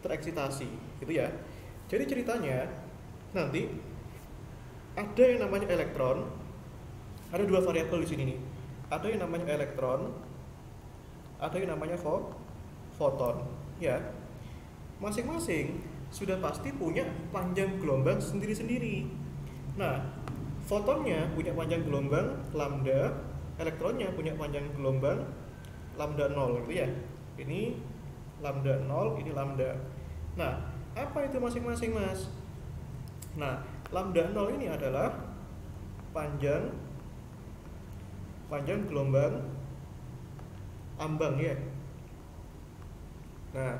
tereksitasi, gitu ya. Jadi ceritanya nanti ada yang namanya elektron, ada dua variabel di sini nih. Ada yang namanya elektron, ada yang namanya foton, ya. Masing-masing sudah pasti punya panjang gelombang sendiri-sendiri. Nah, fotonnya punya panjang gelombang lambda, elektronnya punya panjang gelombang lambda 0, gitu ya. Ini lambda 0, ini lambda. Nah, apa itu masing-masing, Mas? Nah, lambda 0 ini adalah panjang gelombang ambang ya. Nah,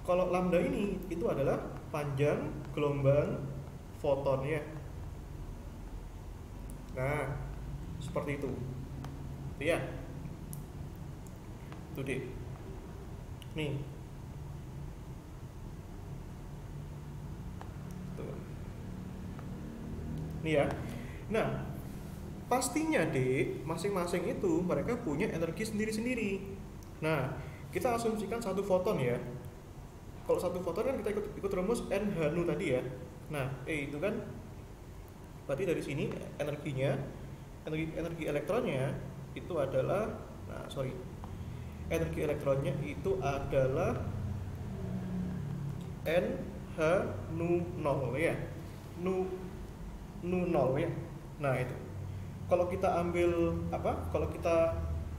kalau lambda ini itu adalah panjang gelombang foton ya. Nah, seperti itu. Ya. Itu deh. Nih. Tuh. Nih ya. Nah, pastinya deh masing-masing itu mereka punya energi sendiri-sendiri. Nah, kita asumsikan satu foton ya. Kalau satu foton kan kita ikut rumus NH nu tadi ya. Nah, E itu kan berarti dari sini energi elektronnya itu adalah energi elektronnya itu adalah NH nu 0 ya. Nu 0 ya. Nah, itu. Kalau kita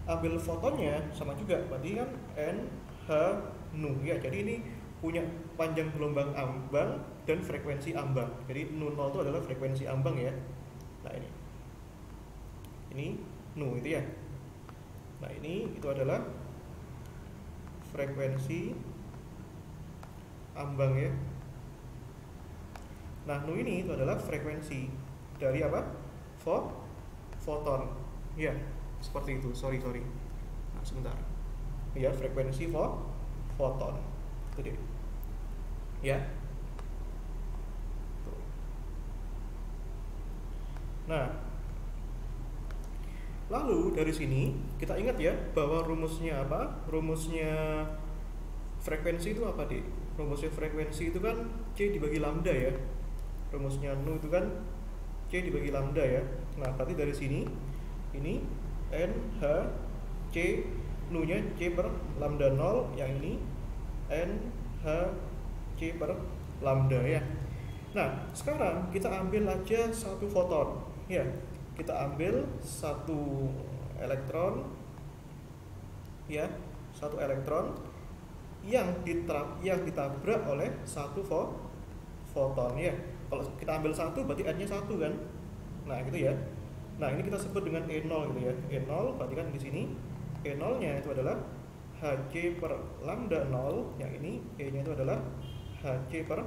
ambil fotonnya sama juga berarti kan NH nu ya. Jadi ini punya panjang gelombang ambang dan frekuensi ambang. Jadi nu 0 itu adalah frekuensi ambang ya. Nah, ini nu itu ya. Nah, ini itu adalah frekuensi ambang ya. Nah, nu ini itu adalah frekuensi dari apa? Foton. Ya, seperti itu. Sorry. Nah, sebentar. Ya, frekuensi foton. Itu deh. Ya. Tuh. Nah, lalu dari sini kita ingat ya bahwa rumusnya apa? Rumusnya frekuensi itu apa, Dik? Rumusnya frekuensi itu kan C dibagi lambda ya. Rumusnya nu itu kan C dibagi lambda ya. Nah, berarti dari sini ini NH C, nu-nya C per lambda 0, yang ini NH C per lambda ya. Nah, sekarang kita ambil aja satu foton ya. Kita ambil satu elektron ya, satu elektron yang ditabrak oleh satu foton ya. Kalau kita ambil satu berarti N-nya satu kan. Nah, gitu ya. Nah, ini kita sebut dengan E0 gitu ya. E0 berarti kan di sini E0-nya itu adalah Hc per lambda 0, yang ini E-nya itu adalah Hc per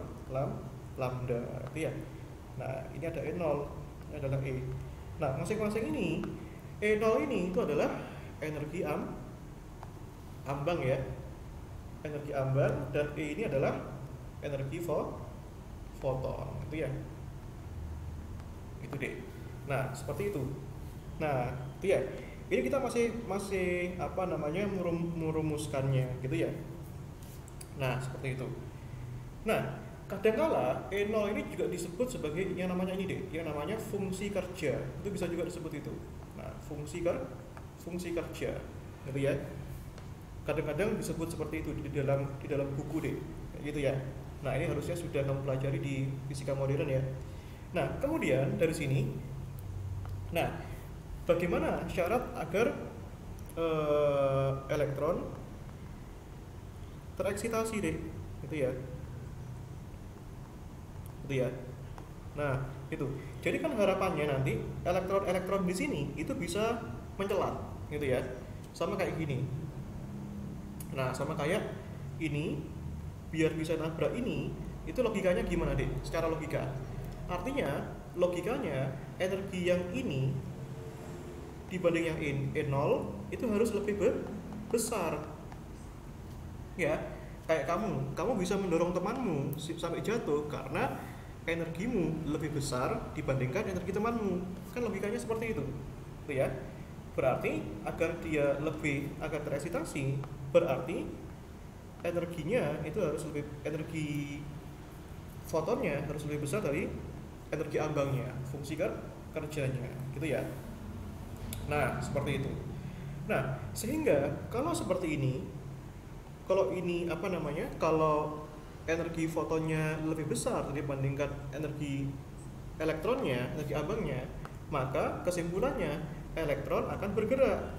lambda, itu ya. Nah, ini ada E0. adalah E. Nah, masing-masing ini E0 ini itu adalah energi ambang ya. Energi ambang, dan E ini adalah energi foton, gitu ya. Itu deh. Nah, seperti itu. Nah, itu ya. Ini kita masih apa namanya merumuskannya, gitu ya. Nah, seperti itu. Nah, kadangkala E0 ini juga disebut sebagai yang namanya ini deh, yang namanya fungsi kerja. Itu bisa juga disebut itu. Nah, fungsi kerja, gitu ya. Kadang-kadang disebut seperti itu di dalam buku deh, kayak gitu ya. Nah, ini harusnya sudah kamu pelajari di fisika modern ya. Nah, kemudian dari sini, nah, bagaimana syarat agar elektron tereksitasi deh, gitu ya. Gitu ya. Nah, itu. Jadi kan harapannya nanti elektron-elektron di sini itu bisa mencelat, gitu ya. Sama kayak gini. Nah, sama kayak ini, biar bisa nabrak ini, itu logikanya gimana deh? Secara logika. Artinya, logikanya energi yang ini dibanding yang E0 itu harus lebih besar. Ya, kayak kamu bisa mendorong temanmu sampai jatuh karena energimu lebih besar dibandingkan energi temanmu. Kan logikanya seperti itu. Tuh ya. Berarti agar tereksitasi, berarti energinya itu harus energi fotonnya harus lebih besar dari energi ambangnya, fungsi kerjanya, gitu ya. Nah, seperti itu. Nah, sehingga kalau seperti ini, kalau energi fotonnya lebih besar dibandingkan energi elektronnya, energi ambangnya, maka kesimpulannya elektron akan bergerak.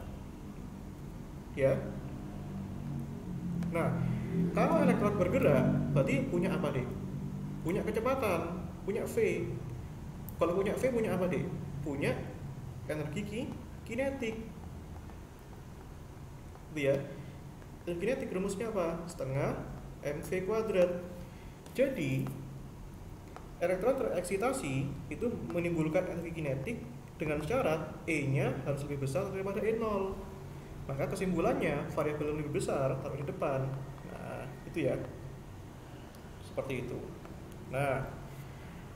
Ya. Nah, kalau elektron bergerak, berarti punya apa deh? Punya kecepatan, punya V. Kalau punya V punya apa deh? Punya energi kinetik. Ya. Energi kinetik rumusnya apa? Setengah mv kuadrat. Jadi elektron tereksitasi itu menimbulkan energi kinetik dengan syarat E-nya harus lebih besar daripada E0. Maka kesimpulannya variabel yang lebih besar taruh di depan. Nah, itu ya. Seperti itu. Nah,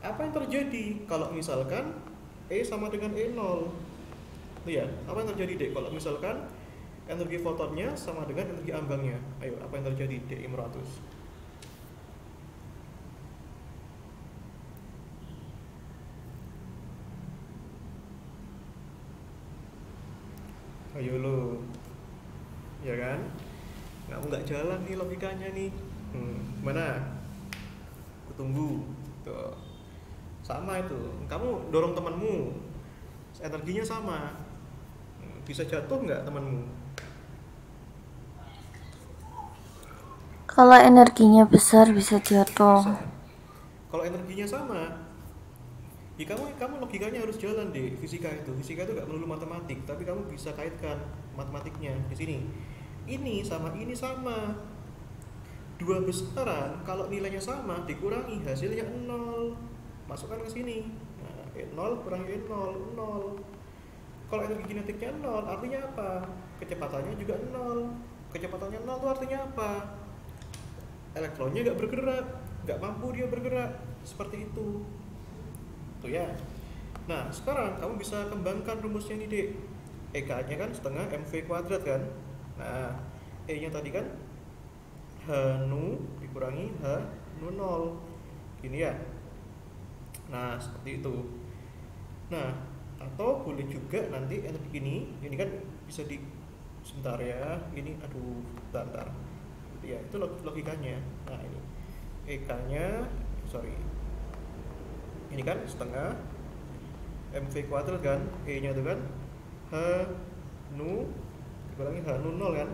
apa yang terjadi kalau misalkan E sama dengan E0? Itu ya, apa yang terjadi dek kalau misalkan energi fotonnya sama dengan energi ambangnya? Ayo, apa yang terjadi dek Imratus? Ayo lo, ya kan? Nggak jalan nih logikanya nih. Mana? Aku tunggu. Tuh. Sama itu. Kamu dorong temanmu, energinya sama. Bisa jatuh nggak temanmu? Kalau energinya besar bisa jatuh. Bisa. Kalau energinya sama, ya kamu logikanya harus jalan deh. Fisika itu nggak melulu matematik, tapi kamu bisa kaitkan matematiknya di sini. Ini sama dua besaran, kalau nilainya sama dikurangi hasilnya 0, masukkan ke sini. Nah, 0 kurangi 0, 0. Kalau energi kinetiknya 0 artinya apa? Kecepatannya juga 0. Kecepatannya 0 itu artinya apa? Elektronnya nggak bergerak, nggak mampu dia bergerak, seperti itu. Tuh ya. Nah, sekarang kamu bisa kembangkan rumusnya ini, Dek. EK-nya kan setengah mv kuadrat kan. Nah, E-nya tadi kan H nu dikurangi H nu 0. Ini ya. Nah, seperti itu. Nah, atau boleh juga nanti energi ini kan bisa sebentar ya. Ini bentar. Ya, itu logikanya. Nah, ini EK-nya ini kan setengah mv kuadrat kan, E-nya itu kan H nu dikurangi H nu 0 kan.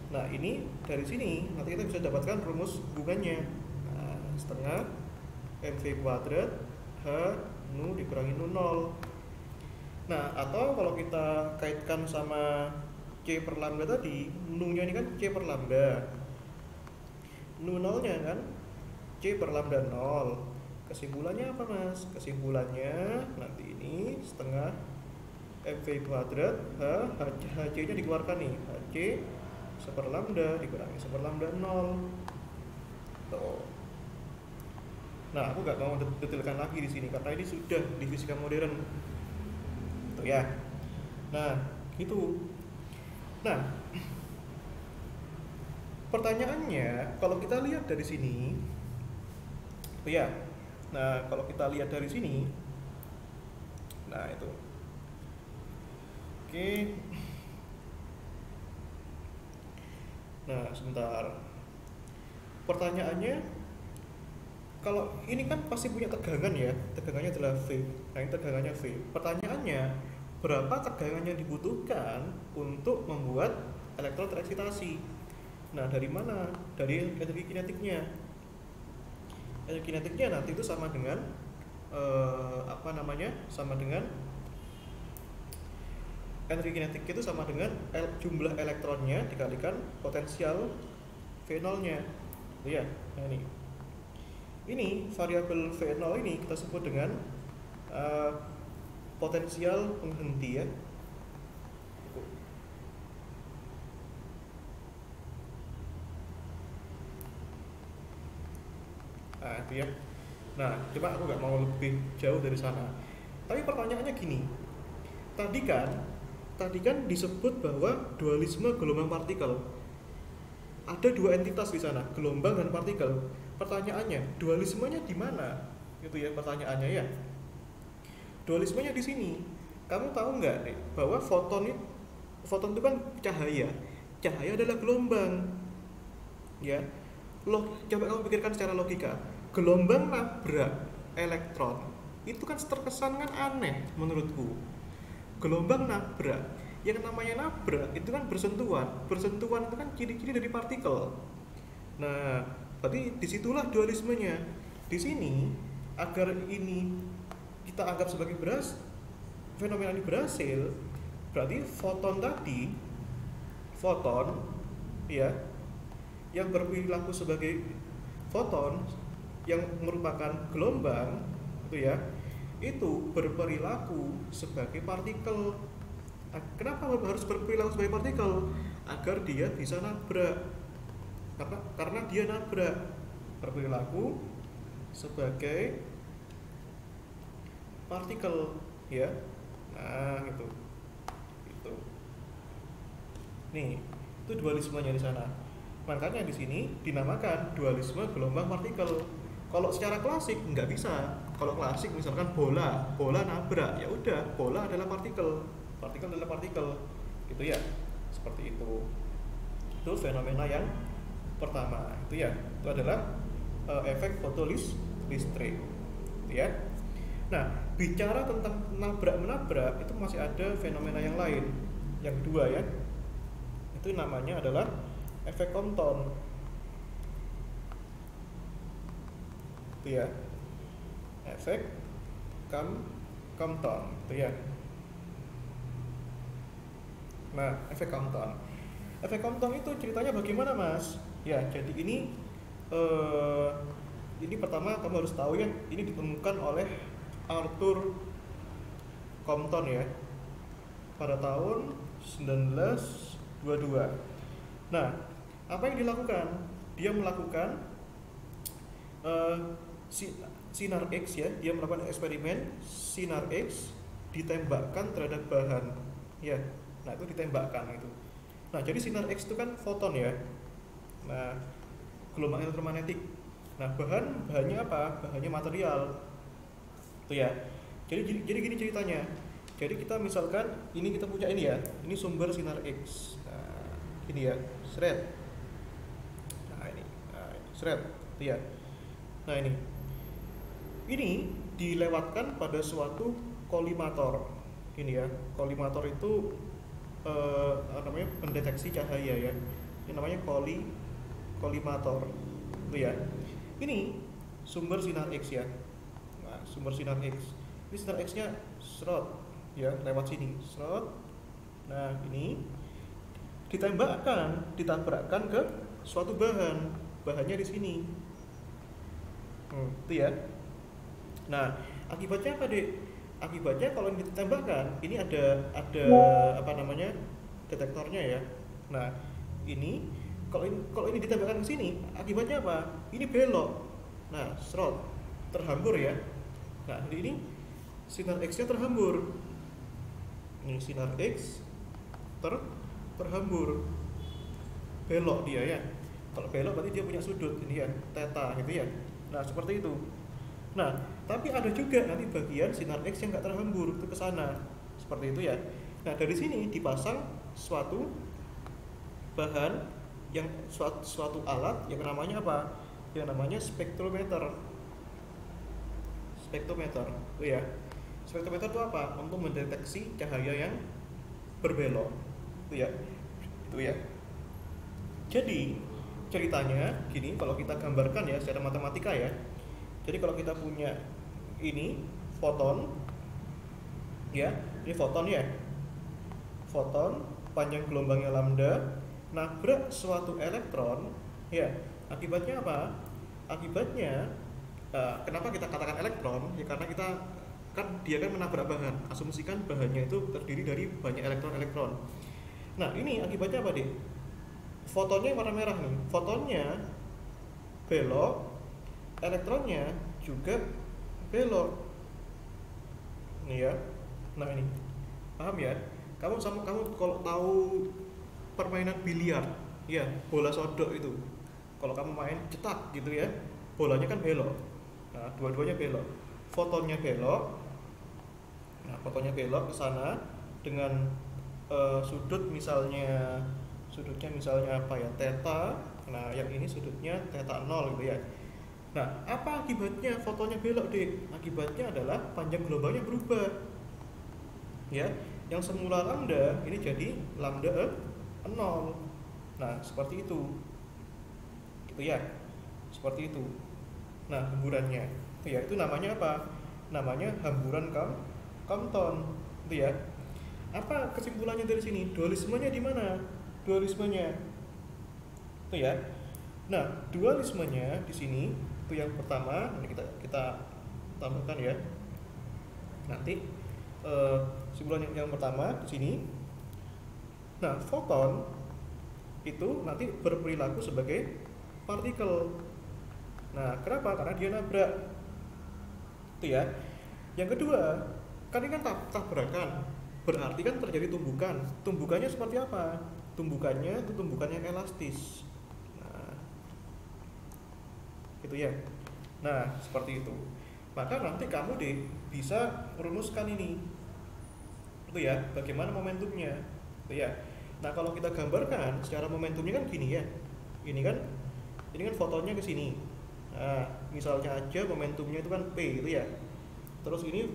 Nah, ini dari sini nanti kita bisa dapatkan rumus hubungannya. Nah, setengah mv kuadrat H nu dikurangi nu 0. Nah, atau kalau kita kaitkan sama C per lambda tadi, nu-nya ini kan C per lambda. Nu 0-nya kan C per lambda 0 Kesimpulannya apa mas? Kesimpulannya nanti ini setengah MV kuadrat HC nya dikeluarkan nih, HC seperlambda dikurangi seperlambda 0 tuh. Nah aku nggak mau detailkan lagi di sini karena ini sudah di fisika modern tuh ya. Nah gitu. Nah pertanyaannya kalau kita lihat dari sini tuh ya. Nah kalau kita lihat dari sini, nah itu oke. Nah sebentar, pertanyaannya kalau ini kan pasti punya tegangan ya, tegangannya adalah V. Nah ini tegangannya V. Pertanyaannya, berapa tegangan yang dibutuhkan untuk membuat elektron tereksitasi? Nah dari mana? Dari energi kinetiknya. Energi kinetiknya nanti itu sama dengan sama dengan energi kinetik itu sama dengan jumlah elektronnya dikalikan potensial V0-nya. Ya, nah ini variabel V0 ini kita sebut dengan potensial penghenti ya. Nah, itu ya. Nah, cuma aku nggak mau lebih jauh dari sana. Tapi pertanyaannya gini, tadi kan disebut bahwa dualisme gelombang partikel. Ada dua entitas di sana, gelombang dan partikel. Pertanyaannya, dualismenya di mana? Itu ya pertanyaannya ya. Dualismenya di sini. Kamu tahu nggak nih bahwa foton itu kan cahaya. Cahaya adalah gelombang. Ya. Coba kamu pikirkan secara logika. Gelombang nabrak elektron itu kan terkesan kan aneh menurutku. Gelombang nabrak, yang namanya nabrak itu kan bersentuhan itu kan ciri-ciri dari partikel. Nah berarti disitulah dualismenya. Di sini agar ini kita anggap sebagai fenomena ini berhasil, berarti foton ya yang berperilaku sebagai foton yang merupakan gelombang itu ya, itu berperilaku sebagai partikel. Kenapa harus berperilaku sebagai partikel? Agar dia bisa nabrak. Karena dia nabrak, berperilaku sebagai partikel ya. Nah, gitu. Nih, itu dualismenya di sana. Makanya di sini dinamakan dualisme gelombang partikel. Kalau secara klasik nggak bisa. Kalau klasik misalkan bola nabrak, ya udah, bola adalah partikel adalah partikel, gitu ya, seperti itu. Itu fenomena yang pertama, itu ya, itu adalah efek fotolistrik, gitu ya. Nah, bicara tentang menabrak itu masih ada fenomena yang lain, yang kedua ya, itu namanya adalah efek Compton. Itu ya, efek Compton itu ya. Nah, efek Compton itu ceritanya bagaimana mas? Ya, jadi ini pertama kamu harus tahu ya, ini ditemukan oleh Arthur Compton ya pada tahun 1922. Nah, apa yang dilakukan? Dia melakukan sinar X ya, dia melakukan eksperimen sinar X ditembakkan terhadap bahan ya. Nah itu ditembakkan itu. Nah jadi sinar X itu kan foton ya. Nah gelombang elektromagnetik. Nah bahannya apa? Bahannya material itu ya. Jadi gini ceritanya. Jadi kita misalkan ini kita punya ini ya, ini sumber sinar X. Nah ini ya, seret. Nah ini seret itu ya. Nah ini dilewatkan pada suatu kolimator. Ini ya, kolimator itu namanya pendeteksi cahaya ya. Ini namanya kolimator. Itu ya. Ini sumber sinar X ya. Nah, sumber sinar X. Ini sinar X-nya serot ya, lewat sini. Serot. Nah, ini ditabrakkan ke suatu bahan. Bahannya di sini. Itu ya. Nah, akibatnya apa, Dek? Akibatnya kalau ini ditembakkan, ini ada apa namanya? Detektornya ya. Nah, ini kalau ini ditembakkan ke sini, akibatnya apa? Ini belok. Nah, serot, terhambur ya. Nah, ini sinar X-nya terhambur. Ini sinar X terhambur. Belok dia ya. Kalau belok berarti dia punya sudut ini ya, theta gitu ya. Nah, seperti itu. Nah, tapi ada juga nanti bagian sinar X yang nggak terhambur itu ke sana. Seperti itu ya. Nah, dari sini dipasang suatu bahan yang suatu alat yang namanya apa? Yang namanya spektrometer. Spektrometer, itu ya. Spektrometer itu apa? Untuk mendeteksi cahaya yang berbelok. Itu ya. Itu ya. Jadi, ceritanya gini, kalau kita gambarkan ya secara matematika ya. Jadi kalau kita punya ini foton ya, ini foton ya. Foton panjang gelombangnya lambda nabrak suatu elektron ya. Akibatnya apa? Akibatnya kenapa kita katakan elektron? Ya karena dia kan menabrak bahan. Asumsikan bahannya itu terdiri dari banyak elektron-elektron. Nah, ini akibatnya apa, Dek? Fotonnya yang warna merah nih. Fotonnya belok, elektronnya juga belok. Nih ya. Nah, ini. Paham ya? Kamu kalau tahu permainan biliar, ya, bola sodok itu. Kalau kamu main cetak gitu ya, bolanya kan belok. Nah, dua-duanya belok. Fotonnya belok. Nah, fotonnya belok ke sana dengan sudutnya misalnya apa ya, theta. Nah, yang ini sudutnya theta 0 gitu ya. Nah, apa akibatnya fotonnya belok, Dik? Akibatnya adalah panjang gelombangnya berubah. Ya, yang semula lambda ini jadi lambda 0. Nah, seperti itu. Gitu ya. Seperti itu. Nah, hamburannya. Itu ya, itu namanya apa? Namanya hamburan Compton. Itu ya. Apa kesimpulannya dari sini? Dualismenya di mana? Dualismenya itu ya. Nah, dualismenya di sini itu yang pertama. Ini kita tambahkan ya. Nanti kesimpulan yang pertama di sini. Nah, foton itu nanti berperilaku sebagai partikel. Nah, kenapa? Karena dia nabrak. Itu ya. Yang kedua, kan ini kan tabrakan. Berarti kan terjadi tumbukan. Tumbukannya seperti apa? Tumbukannya itu tumbukan yang elastis. Nah, gitu ya. Nah, seperti itu. Maka nanti kamu bisa merumuskan ini. Itu ya, bagaimana momentumnya. Itu ya. Nah, kalau kita gambarkan secara momentumnya kan gini ya. Ini kan fotonnya ke sini. Nah, misalnya aja momentumnya itu kan P gitu ya. Terus ini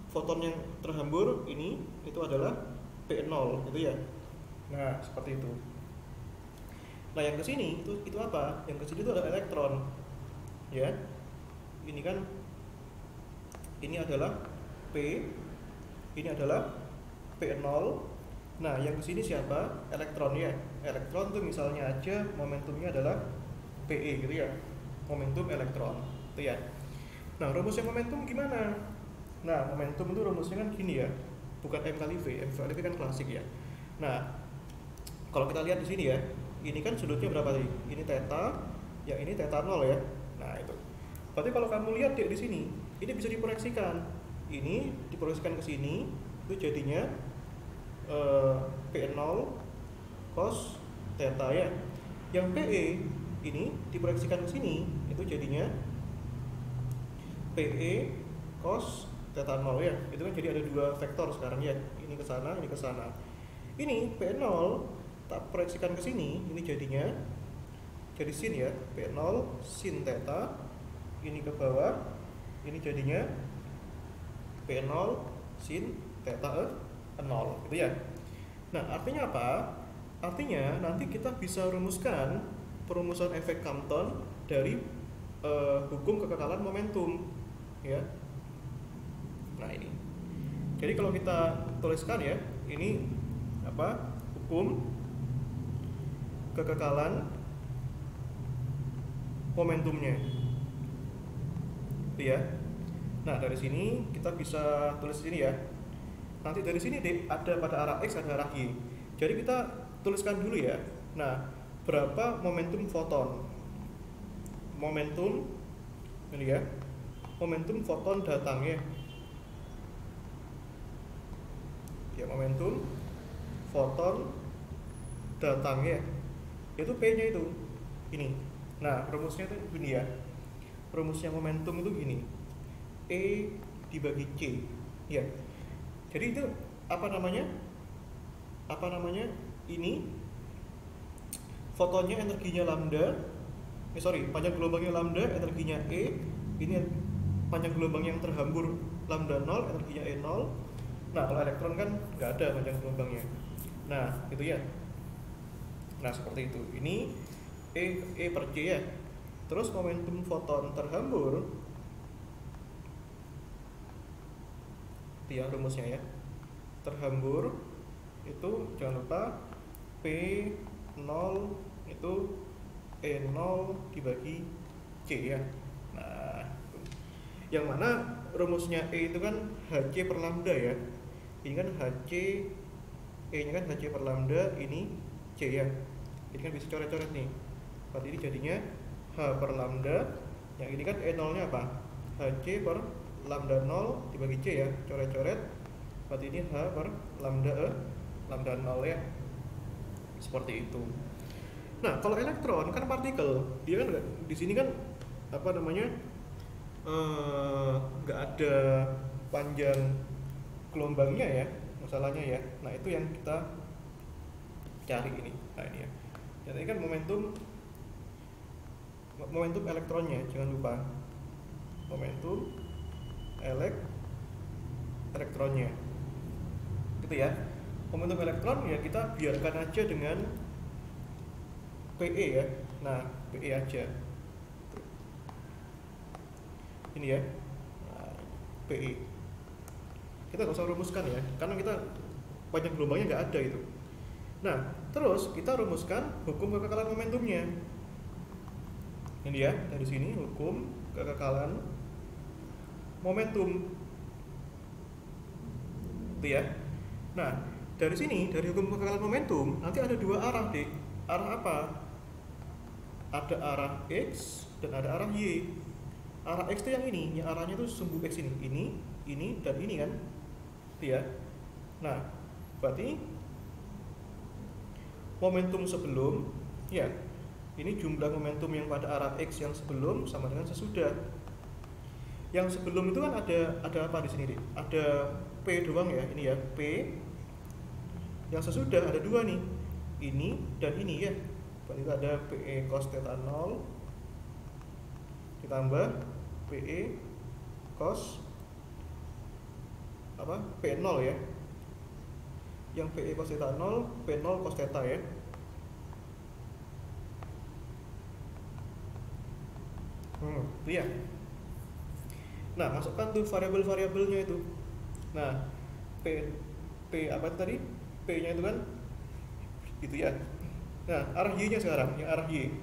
foton yang terhambur ini itu adalah P0 gitu ya. Nah, seperti itu. Nah, yang ke sini itu apa? Yang ke sini itu ada elektron. Ya. Ini kan ini adalah P, ini adalah P0. Nah, yang ke sini siapa? Elektron ya. Elektron tuh misalnya aja momentumnya adalah PE gitu ya. Momentum elektron. Itu ya. Nah, rumusnya momentum gimana? Nah, momentum itu rumusnya kan gini ya. Bukan M kali V. M kali V kan klasik ya. Nah, kalau kita lihat di sini ya, ini kan sudutnya berapa tadi? Ini theta, yang ini theta 0 ya. Nah, itu. Berarti kalau kamu lihat di sini, ini bisa diproyeksikan. Ini diproyeksikan ke sini, itu jadinya P0 cos theta ya. Yang PE ini diproyeksikan ke sini, itu jadinya PE cos theta 0 ya. Itu kan jadi ada dua vektor sekarang ya. Ini ke sana, ini ke sana. Ini P0 tak proyeksikan ke sini, ini jadinya jadi sin ya, P0 sin theta. Ini ke bawah, ini jadinya P0 sin theta 0 gitu ya. Nah, artinya apa? Artinya nanti kita bisa rumuskan perumusan efek Compton dari hukum kekekalan momentum ya. Nah, ini. Jadi kalau kita tuliskan ya, ini apa? Hukum kekekalan momentumnya. Itu ya. Nah, dari sini kita bisa tulis sini ya. Nanti dari sini deh ada pada arah X ada arah Y. Jadi kita tuliskan dulu ya. Nah, berapa momentum foton? Momentum ini ya. Momentum foton datangnya. Ya, momentum foton datangnya. Itu P-nya itu. Ini. Nah, rumusnya itu gini ya. Rumusnya momentum itu gini. E dibagi C. Ya. Jadi itu apa namanya? Ini fotonnya energinya lambda. Panjang gelombangnya lambda, energinya E. Ini panjang gelombang yang terhambur lambda 0, energinya E0. Nah, kalau elektron kan nggak ada panjang gelombangnya. Nah, itu ya. Nah, seperti itu. Ini E per C ya. Terus momentum foton terhambur, itu ya rumusnya ya. Terhambur itu jangan lupa P0 itu E0 dibagi C ya. Nah, yang mana rumusnya E itu kan Hc per lambda ya. Ini kan Hc, E nya kan Hc per lambda, ini C ya. Ini kan bisa coret-coret nih. Berarti ini jadinya H per lambda. Yang ini kan E0 nya apa? Hc per lambda 0 dibagi C ya, coret-coret. Berarti ini H per lambda 0 ya. Seperti itu. Nah, kalau elektron kan partikel, dia kan di sini kan apa namanya? Nggak ada panjang gelombangnya ya, masalahnya ya. Nah, itu yang kita cari ini. Nah, ini ya. Jadi kan momentum elektronnya, jangan lupa. Momentum elektronnya. Gitu ya. Momentum elektron ya kita biarkan aja dengan PE ya. Nah, PE aja. Ini ya. Nah, PE. Kita nggak usah rumuskan ya, karena kita panjang gelombangnya nggak ada itu. Nah, terus kita rumuskan hukum kekekalan momentumnya. Ini ya, dari sini hukum kekekalan momentum. Itu ya. Nah, dari sini, dari hukum kekekalan momentum, nanti ada dua arah, Dek. Arah apa? Ada arah X dan ada arah Y. Arah X itu yang ini, yang arahnya itu sumbu X ini, dan ini kan. Itu ya. Nah, berarti momentum sebelum, ya, ini jumlah momentum yang pada arah X yang sebelum sama dengan sesudah. Yang sebelum itu kan ada apa di sini, Dek? Ada P doang ya, ini ya, P. Yang sesudah ada dua nih, ini dan ini ya. Berarti itu ada PE cos theta 0 ditambah PE cos apa? P0 ya. Yang PE cos theta 0, P0 cos theta ya. Itu ya. Nah, masukkan tuh variabel-variabelnya itu. Nah, P apa itu tadi? P-nya itu kan gitu ya. Nah, arah Y-nya sekarang, yang arah Y.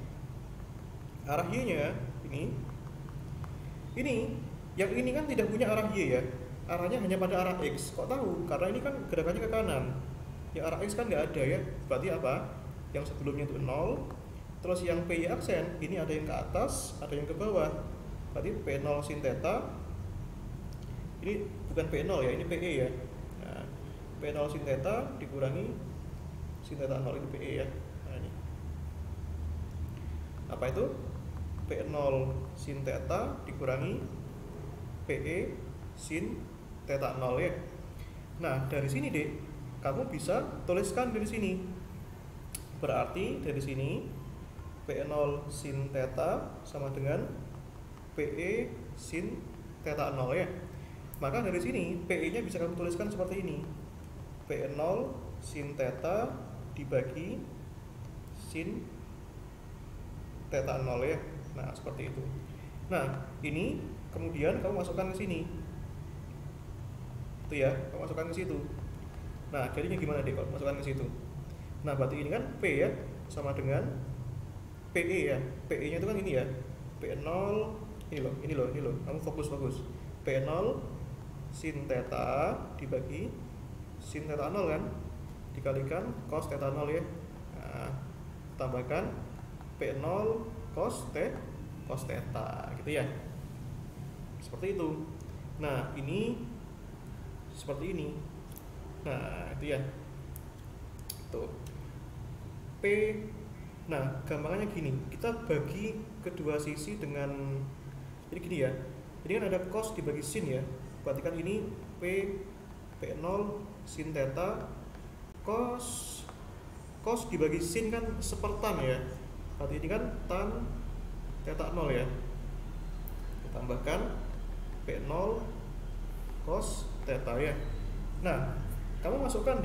Arah Y-nya ini. Yang ini kan tidak punya arah Y ya. Arahnya hanya pada arah X. Kok tahu? Karena ini kan gerakannya ke kanan. Yang arah X kan nggak ada ya. Berarti apa? Yang sebelumnya itu 0. Terus yang PY aksen, ini ada yang ke atas, ada yang ke bawah. Berarti P0 sin theta. Ini bukan P0 ya, ini PE ya. Nah, P0 sin theta dikurangi sin theta 0 itu PE ya. Nah, ini. Apa itu? P0 sin theta dikurangi PE sin theta 0 ya. Nah, dari sini, Dek, kamu bisa tuliskan dari sini. Berarti dari sini P0 sin theta sama dengan PE sin theta 0 ya. Maka dari sini PE-nya bisa kamu tuliskan seperti ini. P0 sin theta dibagi sin theta 0 ya. Nah, seperti itu. Nah, ini kemudian kamu masukkan ke sini. Itu ya, kamu masukkan ke situ. Nah, jadinya gimana, Dek, kalau masukkan ke situ? Nah, berarti ini kan P ya sama dengan PE ya. PE-nya itu kan ini ya. P0 ini loh. Kamu fokus. P0 sin theta dibagi sin theta 0 kan, dikalikan cos theta 0 ya. Nah, tambahkan P0 cos theta gitu ya. Seperti itu. Nah, ini seperti ini. Nah, itu ya. Tuh. P. Nah, gampangannya gini. Kita bagi kedua sisi dengan, jadi gini ya. Ini kan ada cos dibagi sin ya. Berarti kan ini P0 sin theta cos dibagi sin kan sepertan ya. Berarti ini kan tan theta 0 ya. Ditambahkan P0 cos theta ya. Nah, kamu masukkan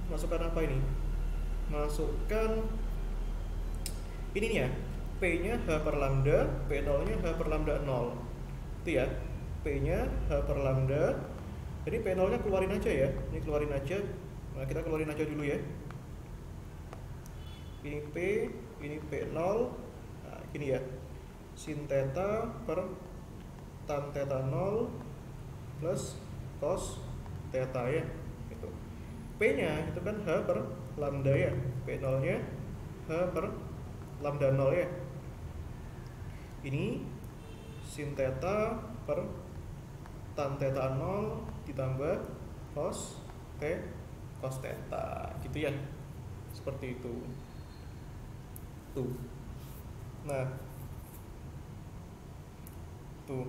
masukkan apa ini? Masukkan ini nih ya. P-nya H per lambda, P0-nya H per lambda 0. Itu ya. P-nya H per lambda. Jadi P0-nya keluarin aja ya. Ini keluarin aja. Nah, kita keluarin aja dulu ya. Ini P, ini P0. Nah, gini ya. Sin theta per tan theta 0 plus cos theta ya. Gitu. P-nya itu kan H per lambda ya. P0-nya H per lambda 0 ya. Ini sin theta per tan theta 0 ditambah cos theta gitu ya. Seperti itu. Tuh. Nah. Tuh.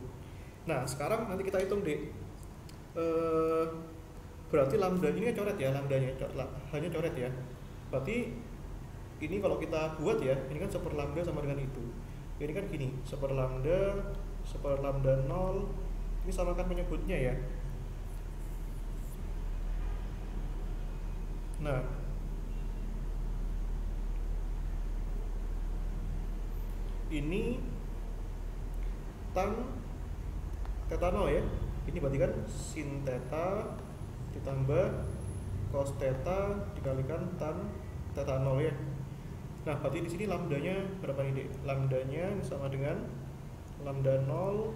Nah, sekarang nanti kita hitung deh. Berarti lambda ini kan coret ya, lambdanya hanya coret ya. Berarti ini kalau kita buat ya, ini kan 1 lambda sama dengan itu. Ini kan gini, 1 lambda 0. Ini samakan penyebutnya ya. Nah, ini tan theta 0 ya. Ini berarti kan sin theta ditambah cos theta dikalikan tan theta 0 ya. Nah, berarti di sini lambdanya berapa ini, Dek? Lambdanya sama dengan lambda 0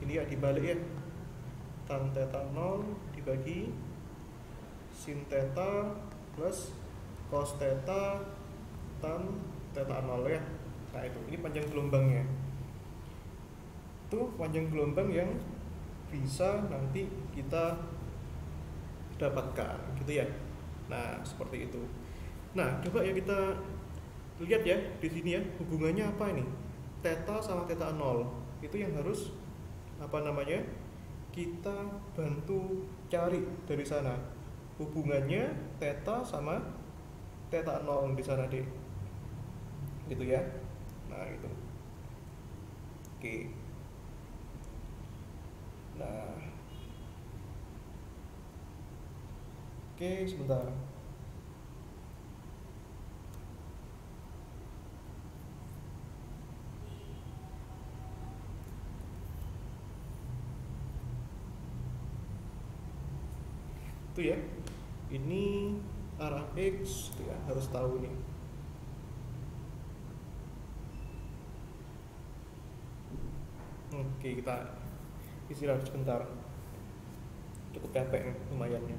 ini ya dibalik ya. Tan theta 0 dibagi sin theta plus cos theta tan theta 0 ya. Nah, itu ini panjang gelombangnya. Itu panjang gelombang yang bisa nanti kita dapatkan gitu ya. Nah, seperti itu. Nah, coba ya kita lihat ya di sini ya, hubungannya apa ini? Theta sama theta 0. Itu yang harus apa namanya? Kita bantu cari dari sana. Hubungannya theta sama theta 0 di sana, Dek. Gitu ya. Nah, itu. Oke. Nah. Oke, sebentar. Itu ya. Ini arah X tuh ya, harus tahu nih. Oke, kita istirahat sebentar. Cukup capek lumayan ya.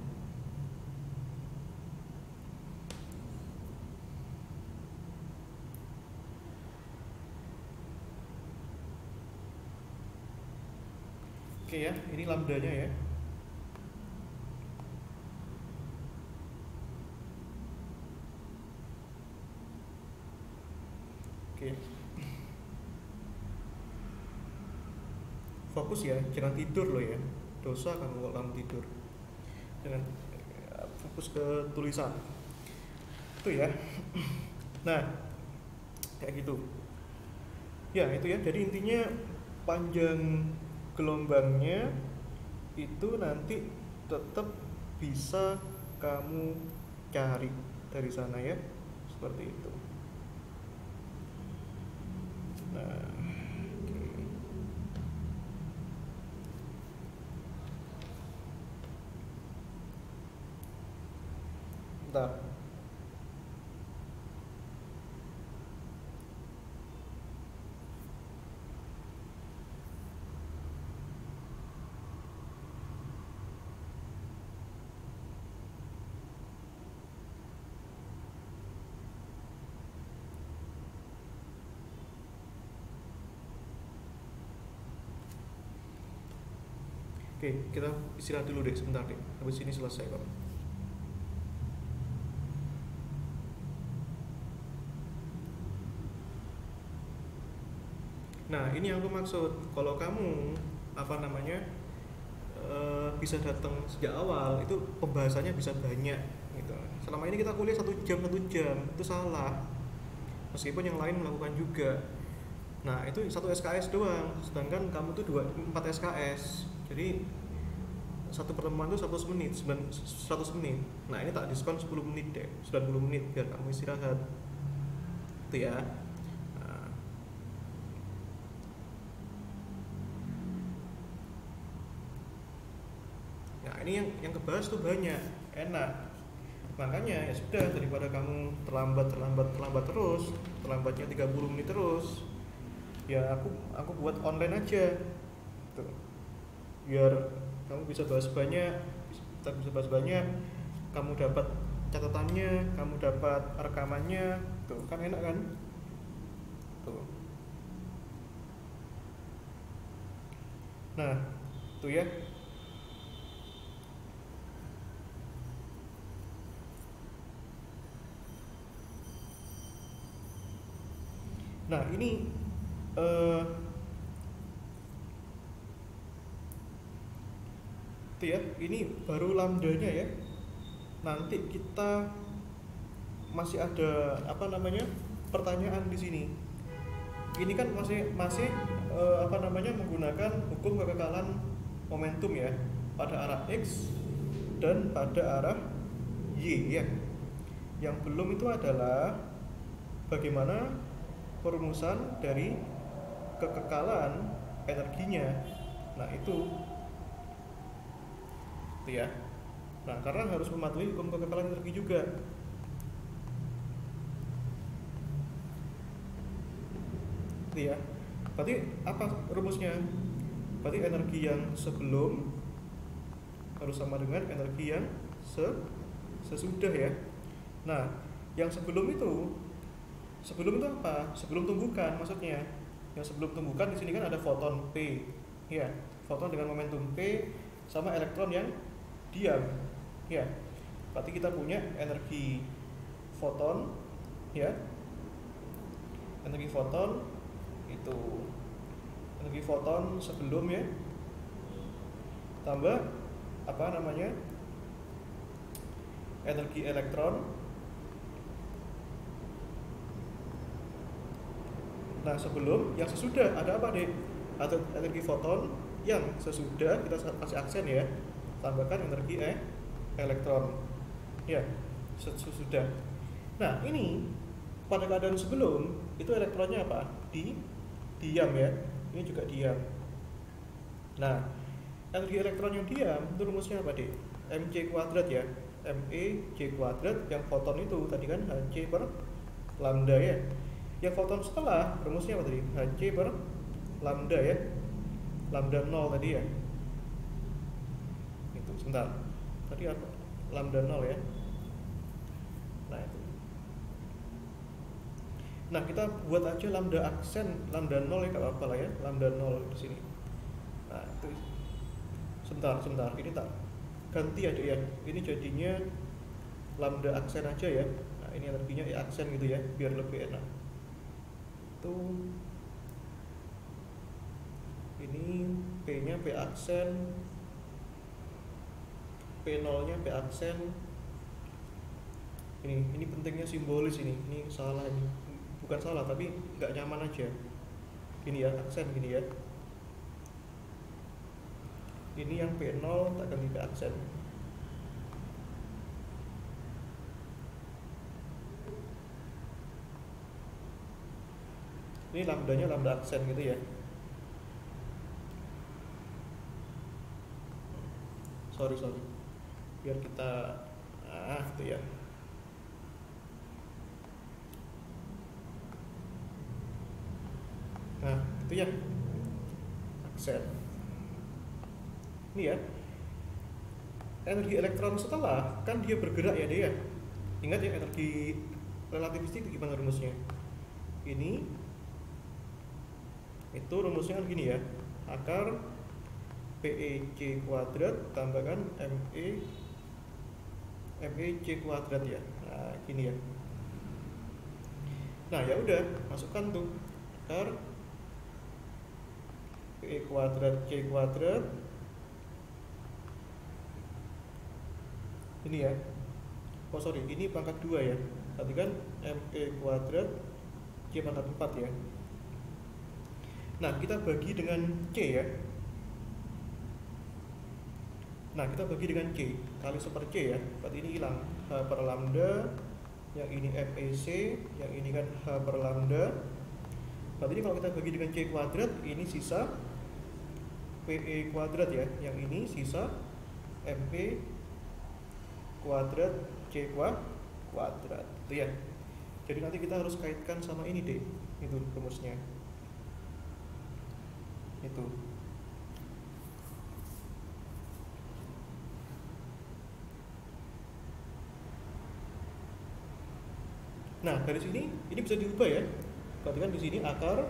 Oke ya, ini lambdanya ya. Oke. Fokus ya, jangan tidur loh ya. Dosa kamu kalau kamu tidur. Jangan, fokus ke tulisan. Itu ya. Nah, kayak gitu. Ya, itu ya. Jadi intinya panjang gelombangnya itu nanti tetap bisa kamu cari dari sana ya. Seperti itu. Nah, oke. Bentar. Oke, kita istirahat dulu deh sebentar deh. Habis ini selesai kok. Nah, ini yang aku maksud. Kalau kamu apa namanya bisa datang sejak awal, itu pembahasannya bisa banyak gitu. Selama ini kita kuliah 1 jam itu salah. Meskipun yang lain melakukan juga. Nah, itu 1 SKS doang, sedangkan kamu tuh 4 SKS. Jadi satu pertemuan tuh 100 menit, 100 menit. Nah, ini tak diskon 10 menit deh, 90 menit biar kamu istirahat. Itu ya. Nah, nah ini yang kebahas tuh banyak, enak. Makanya ya sudah, daripada kamu terlambat terus, terlambatnya 30 menit terus, ya aku buat online aja tuh, biar kamu bisa bahas banyak, kita bisa bahas banyak, kamu dapat catatannya, kamu dapat rekamannya, tuh kan enak kan tuh. Nah tuh ya. Nah ini eh tuh ya, ini baru lambdanya ya. Nanti kita masih ada apa namanya pertanyaan di sini. Ini kan masih masih apa namanya menggunakan hukum kekekalan momentum ya, pada arah x dan pada arah y ya. Yang belum itu adalah bagaimana perumusan dari kekekalan energinya. Nah itu ya. Nah karena harus mematuhi hukum kekekalan energi juga. Ya. Berarti apa rumusnya? Berarti energi yang sebelum harus sama dengan energi yang sesudah ya. Nah, yang sebelum itu apa? Sebelum tumbukan maksudnya. Yang sebelum tumbukan di sini kan ada foton P. Ya, foton dengan momentum P sama elektron yang diam. Ya. Berarti kita punya energi foton ya. Energi foton itu energi foton sebelum ya, tambah apa namanya energi elektron. Nah sebelum, yang sesudah ada apa deh? Atau energi foton yang sesudah kita kasih aksen ya, tambahkan energi elektron ya, sesudah. Nah ini pada keadaan sebelum itu elektronnya apa? Diam ya, ini juga diam. Nah energi elektron yang diam itu rumusnya apa deh? Mc kuadrat ya, Me c kuadrat. Yang foton itu tadi kan Hc per lambda ya. Yang foton setelah rumusnya apa tadi? Hc per lambda ya, lambda 0 tadi ya. Itu sebentar, tadi apa? Lambda 0 ya. Nah itu. Nah kita buat aja lambda aksen, lambda 0 ya, gak apa-apa lah ya, lambda 0 di sini. Nah itu sebentar, ini tak ganti aja ya. Ini jadinya lambda aksen aja ya. Nah ini energinya ya aksen gitu ya, biar lebih enak. Itu ini P nya P aksen, P0 nya P aksen. Ini pentingnya simbolis ini salah ini. Bukan salah tapi nggak nyaman aja. Ini ya aksen gini ya. Ini yang P0 tak ganti P aksen. Ini lambdanya lambda aksen gitu ya. Sorry biar kita itu ya. Nah itu ya aksen. Ini ya energi elektron setelah kan dia bergerak ya dia. Ingat ya energi relativistik itu gimana rumusnya? Ini itu rumusnya kan gini ya, akar PEC kuadrat tambahkan MEC kuadrat ya. Nah, gini ya. Nah, ya udah, masukkan tuh akar PE kuadrat C kuadrat ini ya. Oh sorry, ini pangkat 2 ya. Tadi kan ME kuadrat C pangkat 4 ya. Nah, kita bagi dengan C ya. Nah, kita bagi dengan C kali super C ya. Berarti ini hilang H per lambda, yang ini MEC, yang ini kan H per lambda. Berarti ini kalau kita bagi dengan C kuadrat, ini sisa PE kuadrat ya. Yang ini sisa ME kuadrat C kuadrat itu ya. Jadi nanti kita harus kaitkan sama ini deh, itu rumusnya itu. Nah, dari sini ini bisa diubah ya. Berarti kan di sini akar